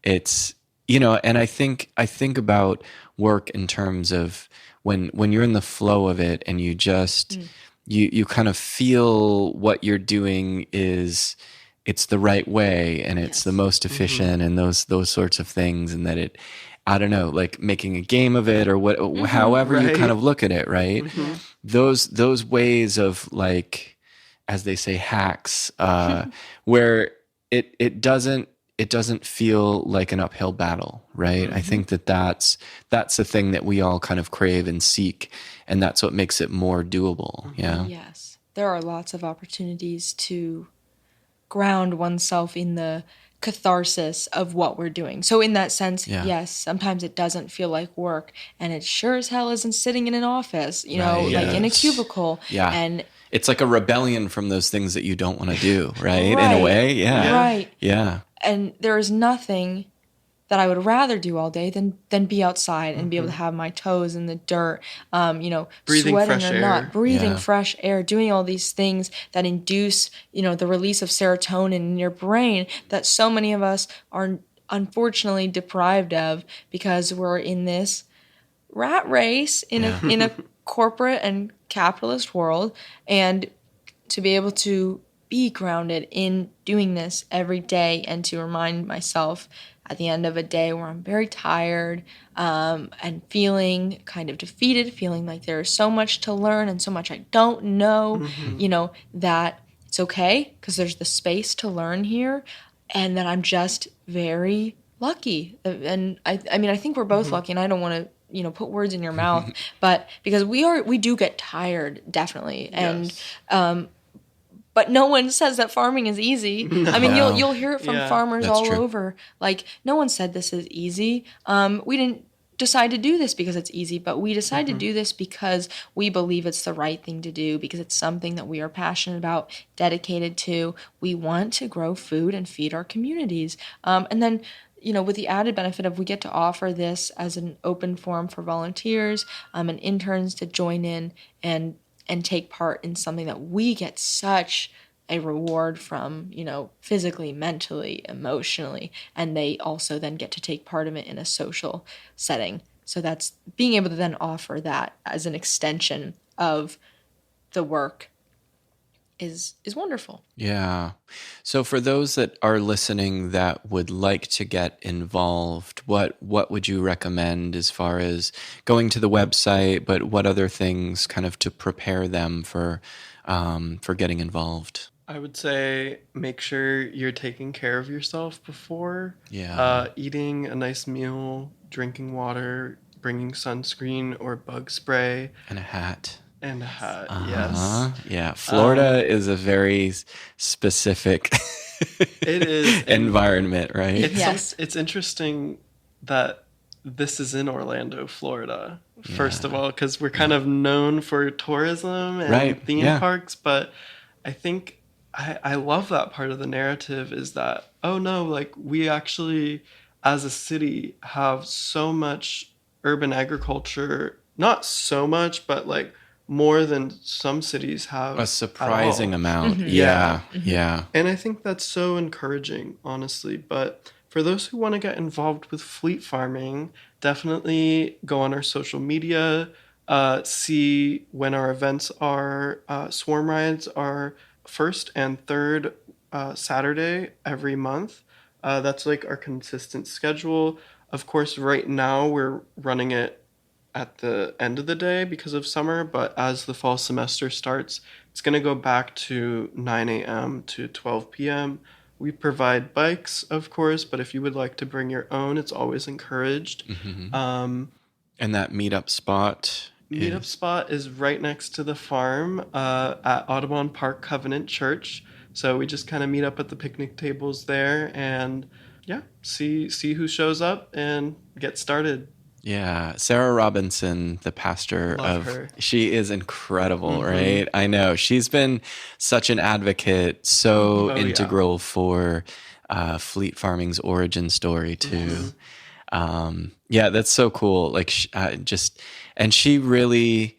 It's, and I think about work in terms of when you're in the flow of it and you just you kind of feel what you're doing is it's the right way and it's the most efficient and those sorts of things, and that it, I don't know, like making a game of it or what, however you kind of look at it, right? Those ways of, like, as they say, hacks, where it doesn't feel like an uphill battle, right? I think that's the thing that we all kind of crave and seek, and that's what makes it more doable. Yeah. Yes. There are lots of opportunities to ground oneself in the catharsis of what we're doing. So in that sense, yes, sometimes it doesn't feel like work, and it sure as hell isn't sitting in an office, like in a cubicle. Yeah. And it's like a rebellion from those things that you don't want to do, right? In a way. Yeah. Right. Yeah. And there is nothing that I would rather do all day than be outside and be able to have my toes in the dirt, Breathing sweating fresh or air. not, breathing fresh air, doing all these things that induce, the release of serotonin in your brain that so many of us are unfortunately deprived of because we're in this rat race in a corporate and capitalist world. And to be able to be grounded in doing this every day and to remind myself at the end of a day where I'm very tired and feeling kind of defeated, feeling like there's so much to learn and so much I don't know, that it's okay because there's the space to learn here, and that I'm just very lucky. And I think we're both lucky, and I don't want to put words in your mouth, but because we do get tired, definitely. And but no one says that farming is easy. No. I mean, you'll hear it from farmers all over. Like, no one said this is easy. We didn't decide to do this because it's easy, but we decided to do this because we believe it's the right thing to do, because it's something that we are passionate about, dedicated to. We want to grow food and feed our communities. And then, with the added benefit of we get to offer this as an open forum for volunteers and interns to join in and take part in something that we get such a reward from, physically, mentally, emotionally, and they also then get to take part of it in a social setting. So that's being able to then offer that as an extension of the work is wonderful. Yeah. So for those that are listening that would like to get involved, what would you recommend as far as going to the website, but what other things kind of to prepare them for getting involved? I would say make sure you're taking care of yourself before. Eating a nice meal, drinking water, bringing sunscreen or bug spray. And a hat. Yes. Yeah, Florida is a very specific it is environment, right? It's interesting that this is in Orlando, Florida, first of all, because we're kind of known for tourism and theme parks, but I think I love that part of the narrative is that, oh no, like we actually, as a city, have so much urban agriculture, not so much, but like more than some cities have. A surprising amount. Mm-hmm. Yeah. And I think that's so encouraging, honestly. But for those who want to get involved with fleet farming, definitely go on our social media, see when our events are. Swarm rides are first and third Saturday every month. That's like our consistent schedule. Of course, right now we're running it at the end of the day because of summer, but as the fall semester starts, it's going to go back to 9 a.m. to 12 p.m. We provide bikes, of course, but if you would like to bring your own, it's always encouraged. And that meetup spot is right next to the farm at Audubon Park Covenant Church. So we just kind of meet up at the picnic tables there and see who shows up and get started. Yeah, Sarah Robinson, the pastor Love her. She is incredible, right? I know. She's been such an advocate, so integral for Fleet Farming's origin story too. That's so cool. Like and she really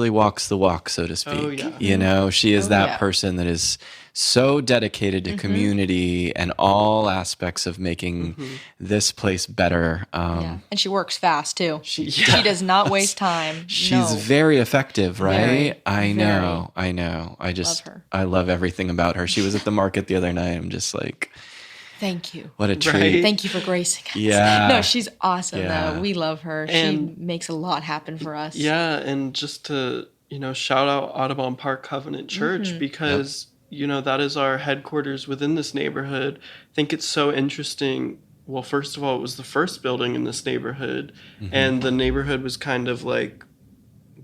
walks the walk, so to speak. You know, she is that person that is so dedicated to community and all aspects of making this place better. And she works fast too. She does not waste time. She's very effective, right? I know. Love her. I love everything about her. She was at the market the other night. I'm just like, thank you. What a treat. Right? Thank you for gracing us. Yeah. No, she's awesome though. We love her. And she makes a lot happen for us. Yeah, and just to, shout out Audubon Park Covenant Church because, that is our headquarters within this neighborhood. I think it's so interesting. Well, first of all, it was the first building in this neighborhood, and the neighborhood was kind of like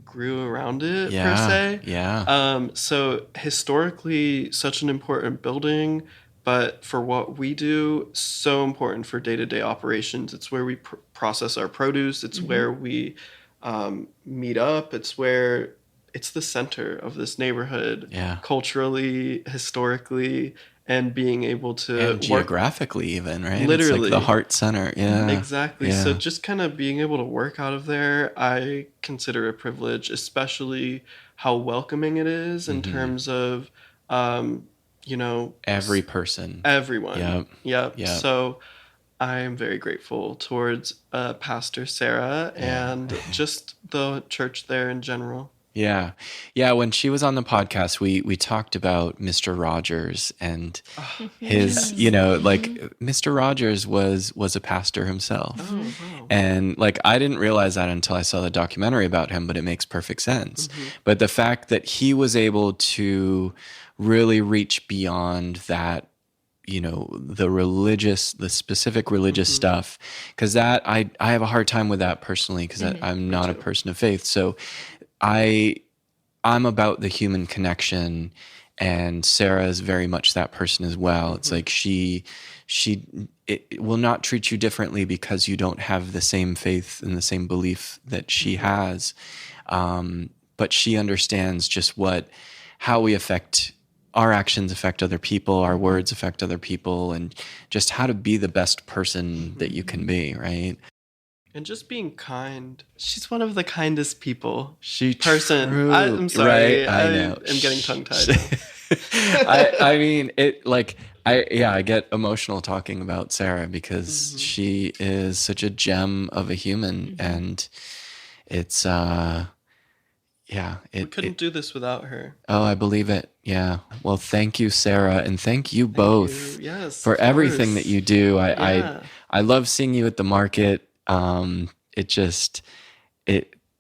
grew around it, per se. Yeah. So historically, such an important building. But for what we do, so important for day-to-day operations. It's where we process our produce. It's where we meet up. It's the center of this neighborhood. Yeah. Culturally, historically, and being able to and geographically even, right? Literally. It's like the heart center. Yeah. Exactly. Yeah. So just kind of being able to work out of there, I consider a privilege, especially how welcoming it is in terms of every person. Everyone. Yep. So I am very grateful towards Pastor Sarah and just the church there in general. Yeah. When she was on the podcast, we talked about Mr. Rogers and his, Mr. Rogers was a pastor himself. Oh, wow. And I didn't realize that until I saw the documentary about him, but it makes perfect sense. But the fact that he was able to really reach beyond that, the specific religious stuff, because that I have a hard time with that personally, because I'm not a person of faith. So I'm about the human connection, and Sarah is very much that person as well. It's like she will not treat you differently because you don't have the same faith and the same belief that she has, but she understands just how our actions affect other people, our words affect other people, and just how to be the best person that you can be, right? And just being kind. She's one of the kindest people. True, I'm sorry. Right? I know. I'm getting tongue-tied. I mean, I get emotional talking about Sarah because she is such a gem of a human, and it's we couldn't do this without her. Oh, I believe it. Yeah. Well, thank you, Sarah, and thank you both for everything that you do. I love seeing you at the market.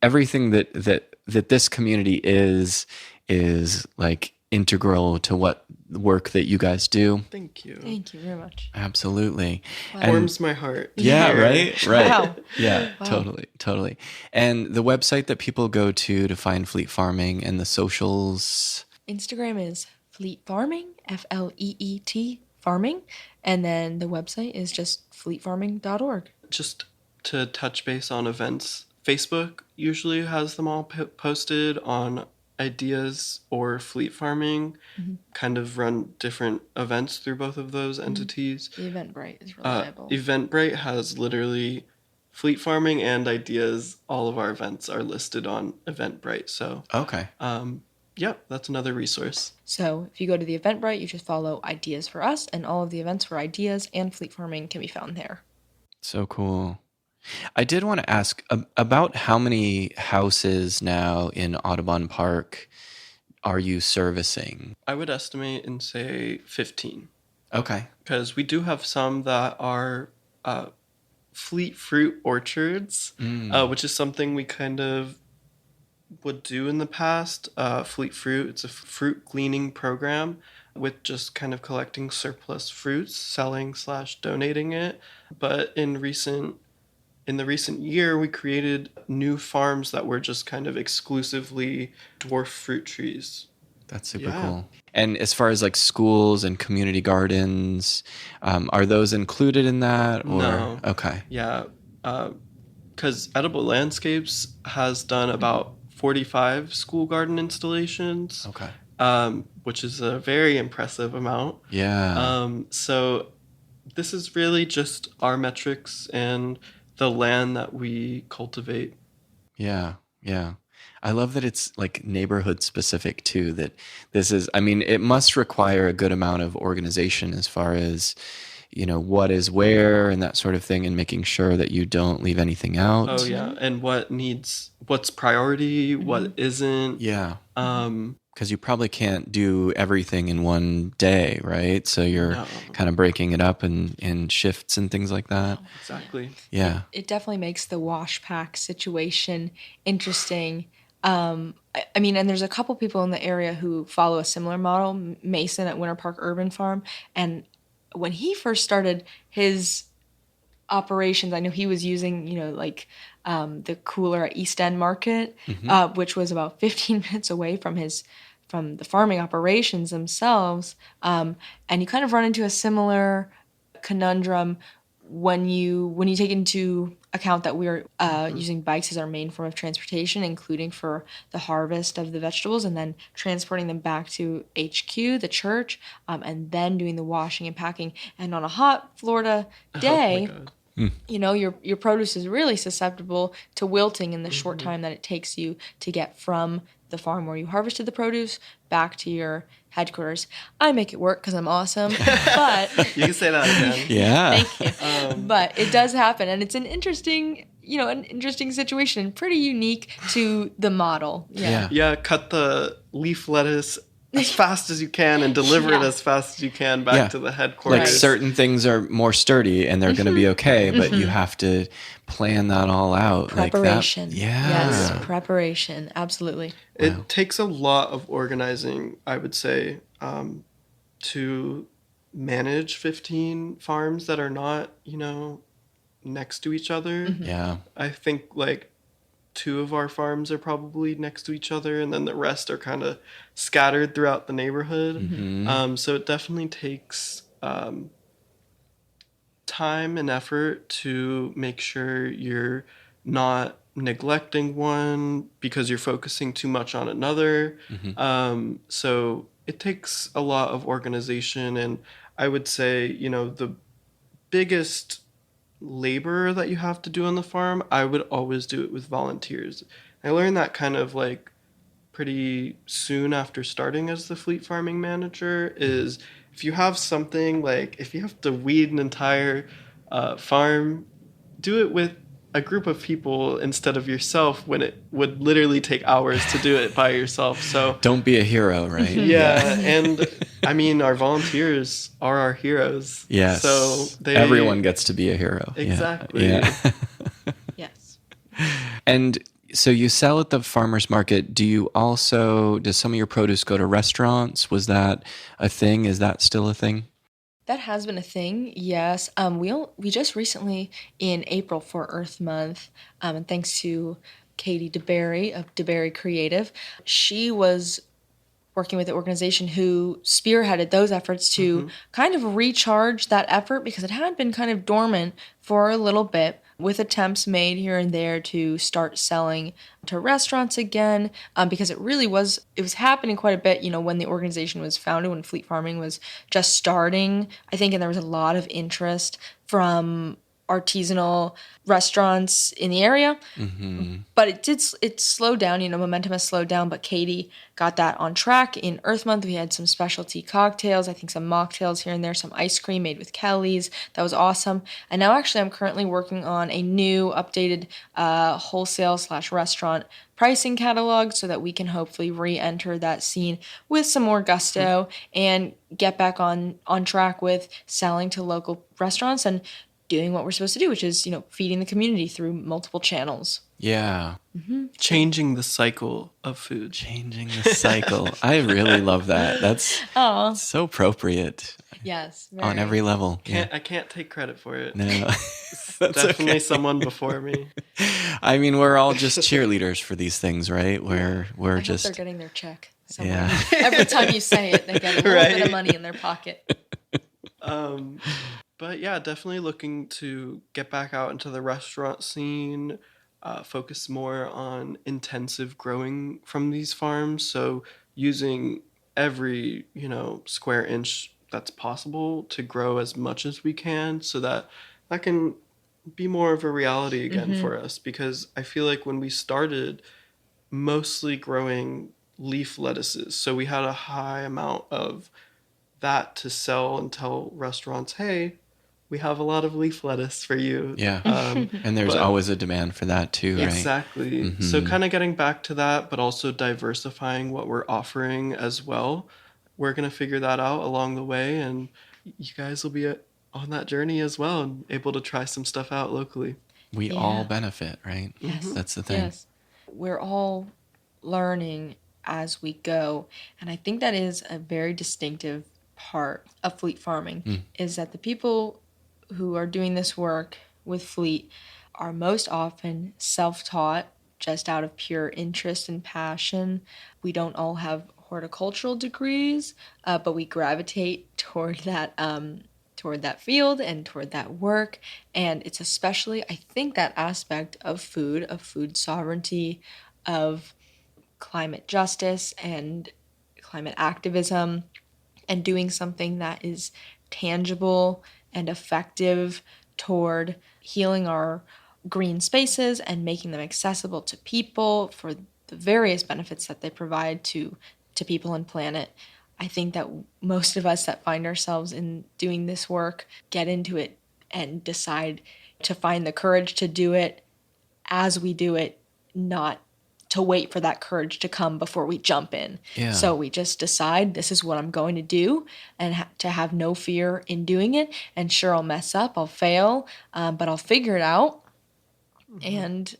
Everything that this community is like integral to what work that you guys do. Thank you. Thank you very much. Absolutely. Wow. Warms my heart. Yeah, right. Wow. Yeah, Wow. totally. And the website that people go to find Fleet Farming and the socials. Instagram is Fleet Farming, FLEET farming, and then the website is just fleetfarming.org. Just to touch base on events, Facebook usually has them all posted on Ideas or Fleet Farming. Kind of run different events through both of those entities. The Eventbrite is reliable. Eventbrite has literally Fleet Farming and Ideas. All of our events are listed on Eventbrite. So Okay. That's another resource. So if you go to the Eventbrite, you just follow Ideas for Us, and all of the events for Ideas and Fleet Farming can be found there. So cool. I did want to ask about how many houses now in Audubon Park are you servicing? I would estimate and say 15. Okay. Because we do have some that are fleet fruit orchards, which is something we kind of would do in the past. Fleet fruit, it's a fruit gleaning program with just kind of collecting surplus fruits, selling / donating it. But in the recent year, we created new farms that were just kind of exclusively dwarf fruit trees. That's super cool. And as far as like schools and community gardens, are those included in that? Or? No. Okay. Yeah, because Edible Landscapes has done about 45 school garden installations. Okay. Which is a very impressive amount. Yeah. So this is really just our metrics and the land that we cultivate. Yeah. Yeah. I love that it's like neighborhood specific too, that this is, I mean, it must require a good amount of organization as far as, what is where and that sort of thing, and making sure that you don't leave anything out. Oh yeah. And what's priority, what isn't. Yeah. Because you probably can't do everything in one day, right? So you're kind of breaking it up in shifts and things like that. Exactly. Yeah. It definitely makes the wash pack situation interesting. I mean, and there's a couple people in the area who follow a similar model, Mason at Winter Park Urban Farm. And when he first started his operations, I know he was using, the cooler at East End Market, which was about 15 minutes away from the farming operations themselves. And you kind of run into a similar conundrum when you take into account that we're using bikes as our main form of transportation, including for the harvest of the vegetables and then transporting them back to HQ, the church, and then doing the washing and packing. And on a hot Florida day, your produce is really susceptible to wilting in the short time that it takes you to get from the farm where you harvested the produce back to your headquarters. I make it work because I'm awesome, but you can say that again. Yeah. Thank you. But it does happen, and it's an interesting situation, pretty unique to the model. Yeah. Cut the leaf lettuce as fast as you can and deliver it as fast as you can back to the headquarters. Like certain things are more sturdy and they're going to be okay, but you have to plan that all out. Preparation. Like that. Yeah. Yes, preparation. Absolutely. It takes a lot of organizing, I would say, to manage 15 farms that are not, next to each other. Yeah. I think like 2 of our farms are probably next to each other, and then the rest are kind of scattered throughout the neighborhood. So it definitely takes time and effort to make sure you're not neglecting one because you're focusing too much on another. So it takes a lot of organization, and I would say, the biggest labor that you have to do on the farm, I would always do it with volunteers. I learned that kind of like pretty soon after starting as the fleet farming manager, is if you have something like, if you have to weed an entire farm, do it with a group of people instead of yourself, when it would literally take hours to do it by yourself. So don't be a hero, right? Yeah. And I mean, our volunteers are our heroes. Yes. So everyone gets to be a hero. Exactly. Yeah. Yes. And so you sell at the farmer's market. Does some of your produce go to restaurants? Was that a thing? Is that still a thing? That has been a thing, yes. We just recently, in April for Earth Month, and thanks to Katie DeBerry of DeBerry Creative, she was working with the organization who spearheaded those efforts to kind of recharge that effort, because it had been kind of dormant for a little bit, with attempts made here and there to start selling to restaurants again, because it was happening quite a bit, when the organization was founded, when fleet farming was just starting, I think, and there was a lot of interest from artisanal restaurants in the area. Mm-hmm. But it slowed down, momentum has slowed down, but Katie got that on track. In Earth Month, we had some specialty cocktails, I think some mocktails here and there, some ice cream made with Kelly's. That was awesome. And now actually I'm currently working on a new updated wholesale/restaurant pricing catalog so that we can hopefully re-enter that scene with some more gusto and get back on track with selling to local restaurants and doing what we're supposed to do, which is, feeding the community through multiple channels. Yeah. Changing the cycle of food. Changing the cycle. I really love that. That's so appropriate. Yes. On every level. I can't take credit for it. No. That's definitely someone before me. I mean, we're all just cheerleaders for these things, right? We're I just... hope they're getting their check somewhere. Yeah. Every time you say it, they get a little bit of money in their pocket. But yeah, definitely looking to get back out into the restaurant scene, focus more on intensive growing from these farms. So using every, square inch that's possible to grow as much as we can so that can be more of a reality again for us. Because I feel like when we started mostly growing leaf lettuces, so we had a high amount of that to sell and tell restaurants, hey, we have a lot of leaf lettuce for you. Yeah. And there's always a demand for that too, right? Exactly. Mm-hmm. So kind of getting back to that, but also diversifying what we're offering as well. We're going to figure that out along the way, and you guys will be on that journey as well and able to try some stuff out locally. We all benefit, right? Yes. That's the thing. Yes. We're all learning as we go. And I think that is a very distinctive part of fleet farming, is that the people who are doing this work with fleet are most often self-taught, just out of pure interest and passion. We don't all have horticultural degrees, but we gravitate toward that field and toward that work. And it's especially, I think, that aspect of food sovereignty, of climate justice and climate activism, and doing something that is tangible and effective toward healing our green spaces and making them accessible to people for the various benefits that they provide to people and planet. I think that most of us that find ourselves in doing this work get into it and decide to find the courage to do it as we do it, not to wait for that courage to come before we jump in. Yeah. So we just decide this is what I'm going to do, and to have no fear in doing it. And sure, I'll mess up, I'll fail, but I'll figure it out, and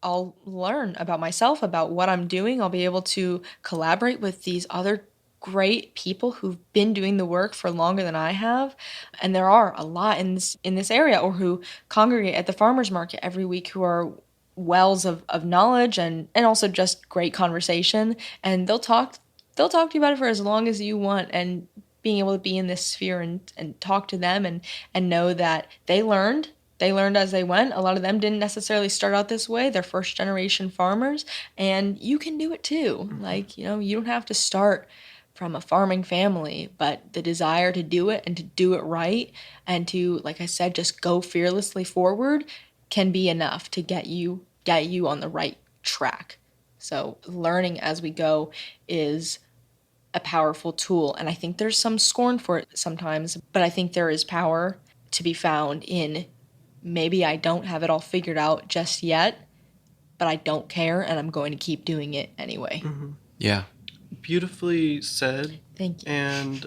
I'll learn about myself, about what I'm doing. I'll be able to collaborate with these other great people who've been doing the work for longer than I have. And there are a lot in this area, or who congregate at the farmers market every week, who are wells of knowledge and also just great conversation. And they'll talk to you about it for as long as you want. And being able to be in this sphere and talk to them and know that they learned as they went. A lot of them didn't necessarily start out this way. They're first generation farmers, and you can do it too. Like, you don't have to start from a farming family, but the desire to do it and to do it right and to, like I said, just go fearlessly forward can be enough to get you on the right track. So learning as we go is a powerful tool, and I think there's some scorn for it sometimes, but I think there is power to be found in, maybe I don't have it all figured out just yet, but I don't care, and I'm going to keep doing it anyway. Mm-hmm. Yeah. Beautifully said. Thank you. And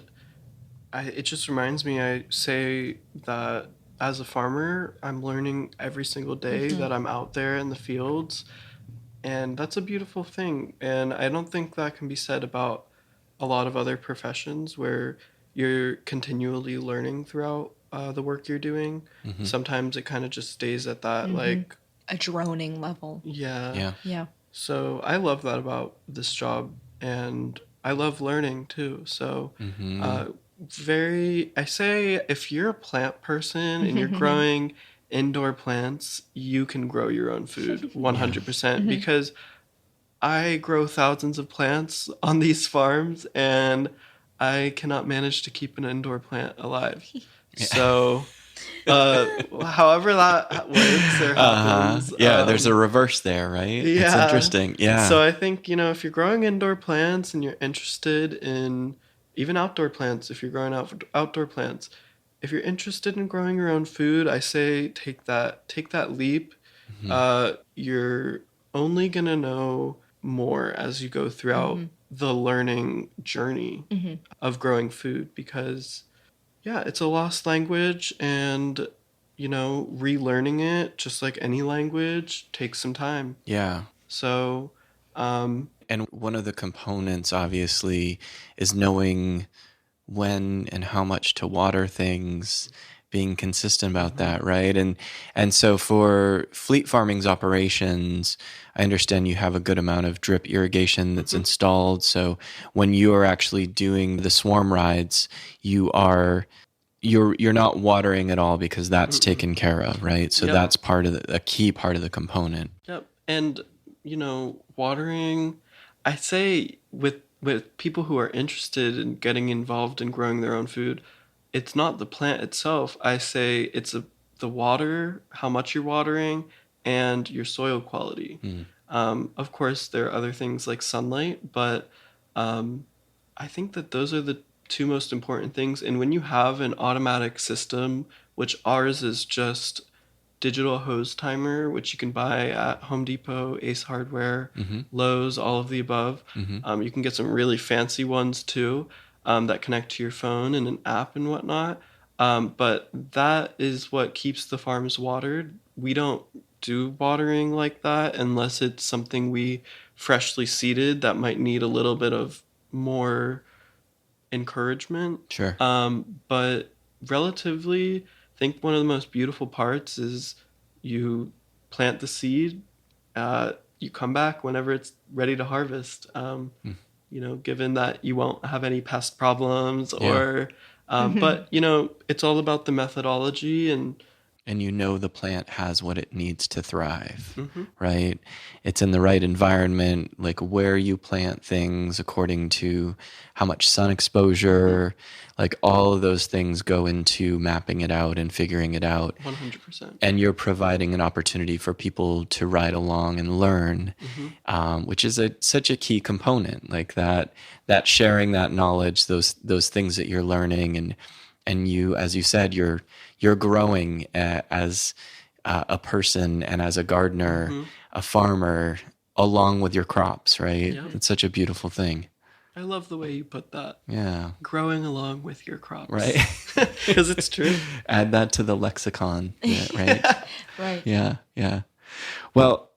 it just reminds me, I say that as a farmer, I'm learning every single day that I'm out there in the fields, and that's a beautiful thing. And I don't think that can be said about a lot of other professions where you're continually learning throughout the work you're doing. Sometimes it kind of just stays at that like a droning level. Yeah. So I love that about this job, and I love learning too. So I say if you're a plant person and you're growing indoor plants, you can grow your own food 100%, because I grow thousands of plants on these farms and I cannot manage to keep an indoor plant alive. So However that works or happens. Yeah, there's a reverse there, right? It's Yeah. interesting. Yeah. So I think, if you're growing indoor plants and you're interested in even outdoor plants, if you're growing outdoor plants, if you're interested in growing your own food, I say take that leap. You're only gonna know more as you go throughout the learning journey of growing food, because it's a lost language, and relearning it, just like any language, takes some time. Yeah. So And one of the components, obviously, is knowing when and how much to water things, being consistent about that, right? And so for Fleet Farming's operations, I understand you have a good amount of drip irrigation that's installed. So when you are actually doing the swarm rides, you're not watering at all, because that's taken care of, right? So that's part of a key part of the component. Yep. And watering, I say with people who are interested in getting involved in growing their own food, it's not the plant itself. I say it's the water, how much you're watering, and your soil quality. Of course, there are other things like sunlight, but I think that those are the two most important things. And when you have an automatic system, which ours is just digital hose timer, which you can buy at Home Depot, Ace Hardware, Lowe's, all of the above. You can get some really fancy ones too, that connect to your phone and an app and whatnot. But that is what keeps the farms watered. We don't do watering like that unless it's something we freshly seeded that might need a little bit of more encouragement. Sure. But relatively, I think one of the most beautiful parts is you plant the seed, you come back whenever it's ready to harvest. Given that you won't have any pest problems or, but it's all about the methodology, and the plant has what it needs to thrive, right? It's in the right environment, like where you plant things according to how much sun exposure, like all of those things go into mapping it out and figuring it out. 100%. And you're providing an opportunity for people to ride along and learn, which is such a key component, like that sharing that knowledge, those things that you're learning, and you, as you said, you're growing as a person and as a gardener, a farmer, along with your crops, right? Yeah. It's such a beautiful thing. I love the way you put that. Yeah. Growing along with your crops. Right. Because it's true. Add that to the lexicon, right? Right. Yeah. Well,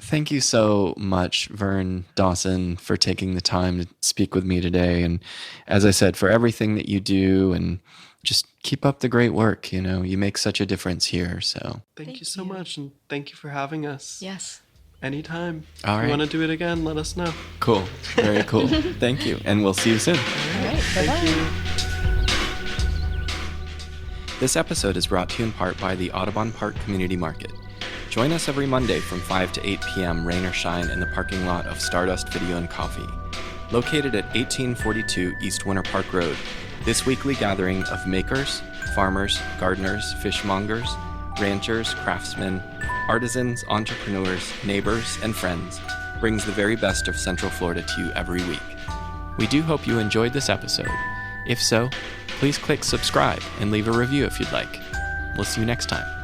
thank you so much, Vern, Dawson, for taking the time to speak with me today. And as I said, for everything that you do, and just keep up the great work. You make such a difference here. So thank you so much. And thank you for having us. Yes. Anytime. All right. If you want to do it again, let us know. Cool. Very cool. Thank you. And we'll see you soon. All right. Thank you. This episode is brought to you in part by the Audubon Park Community Market. Join us every Monday from 5 to 8 p.m., rain or shine, in the parking lot of Stardust Video and Coffee. Located at 1842 East Winter Park Road, this weekly gathering of makers, farmers, gardeners, fishmongers, ranchers, craftsmen, artisans, entrepreneurs, neighbors, and friends brings the very best of Central Florida to you every week. We do hope you enjoyed this episode. If so, please click subscribe and leave a review if you'd like. We'll see you next time.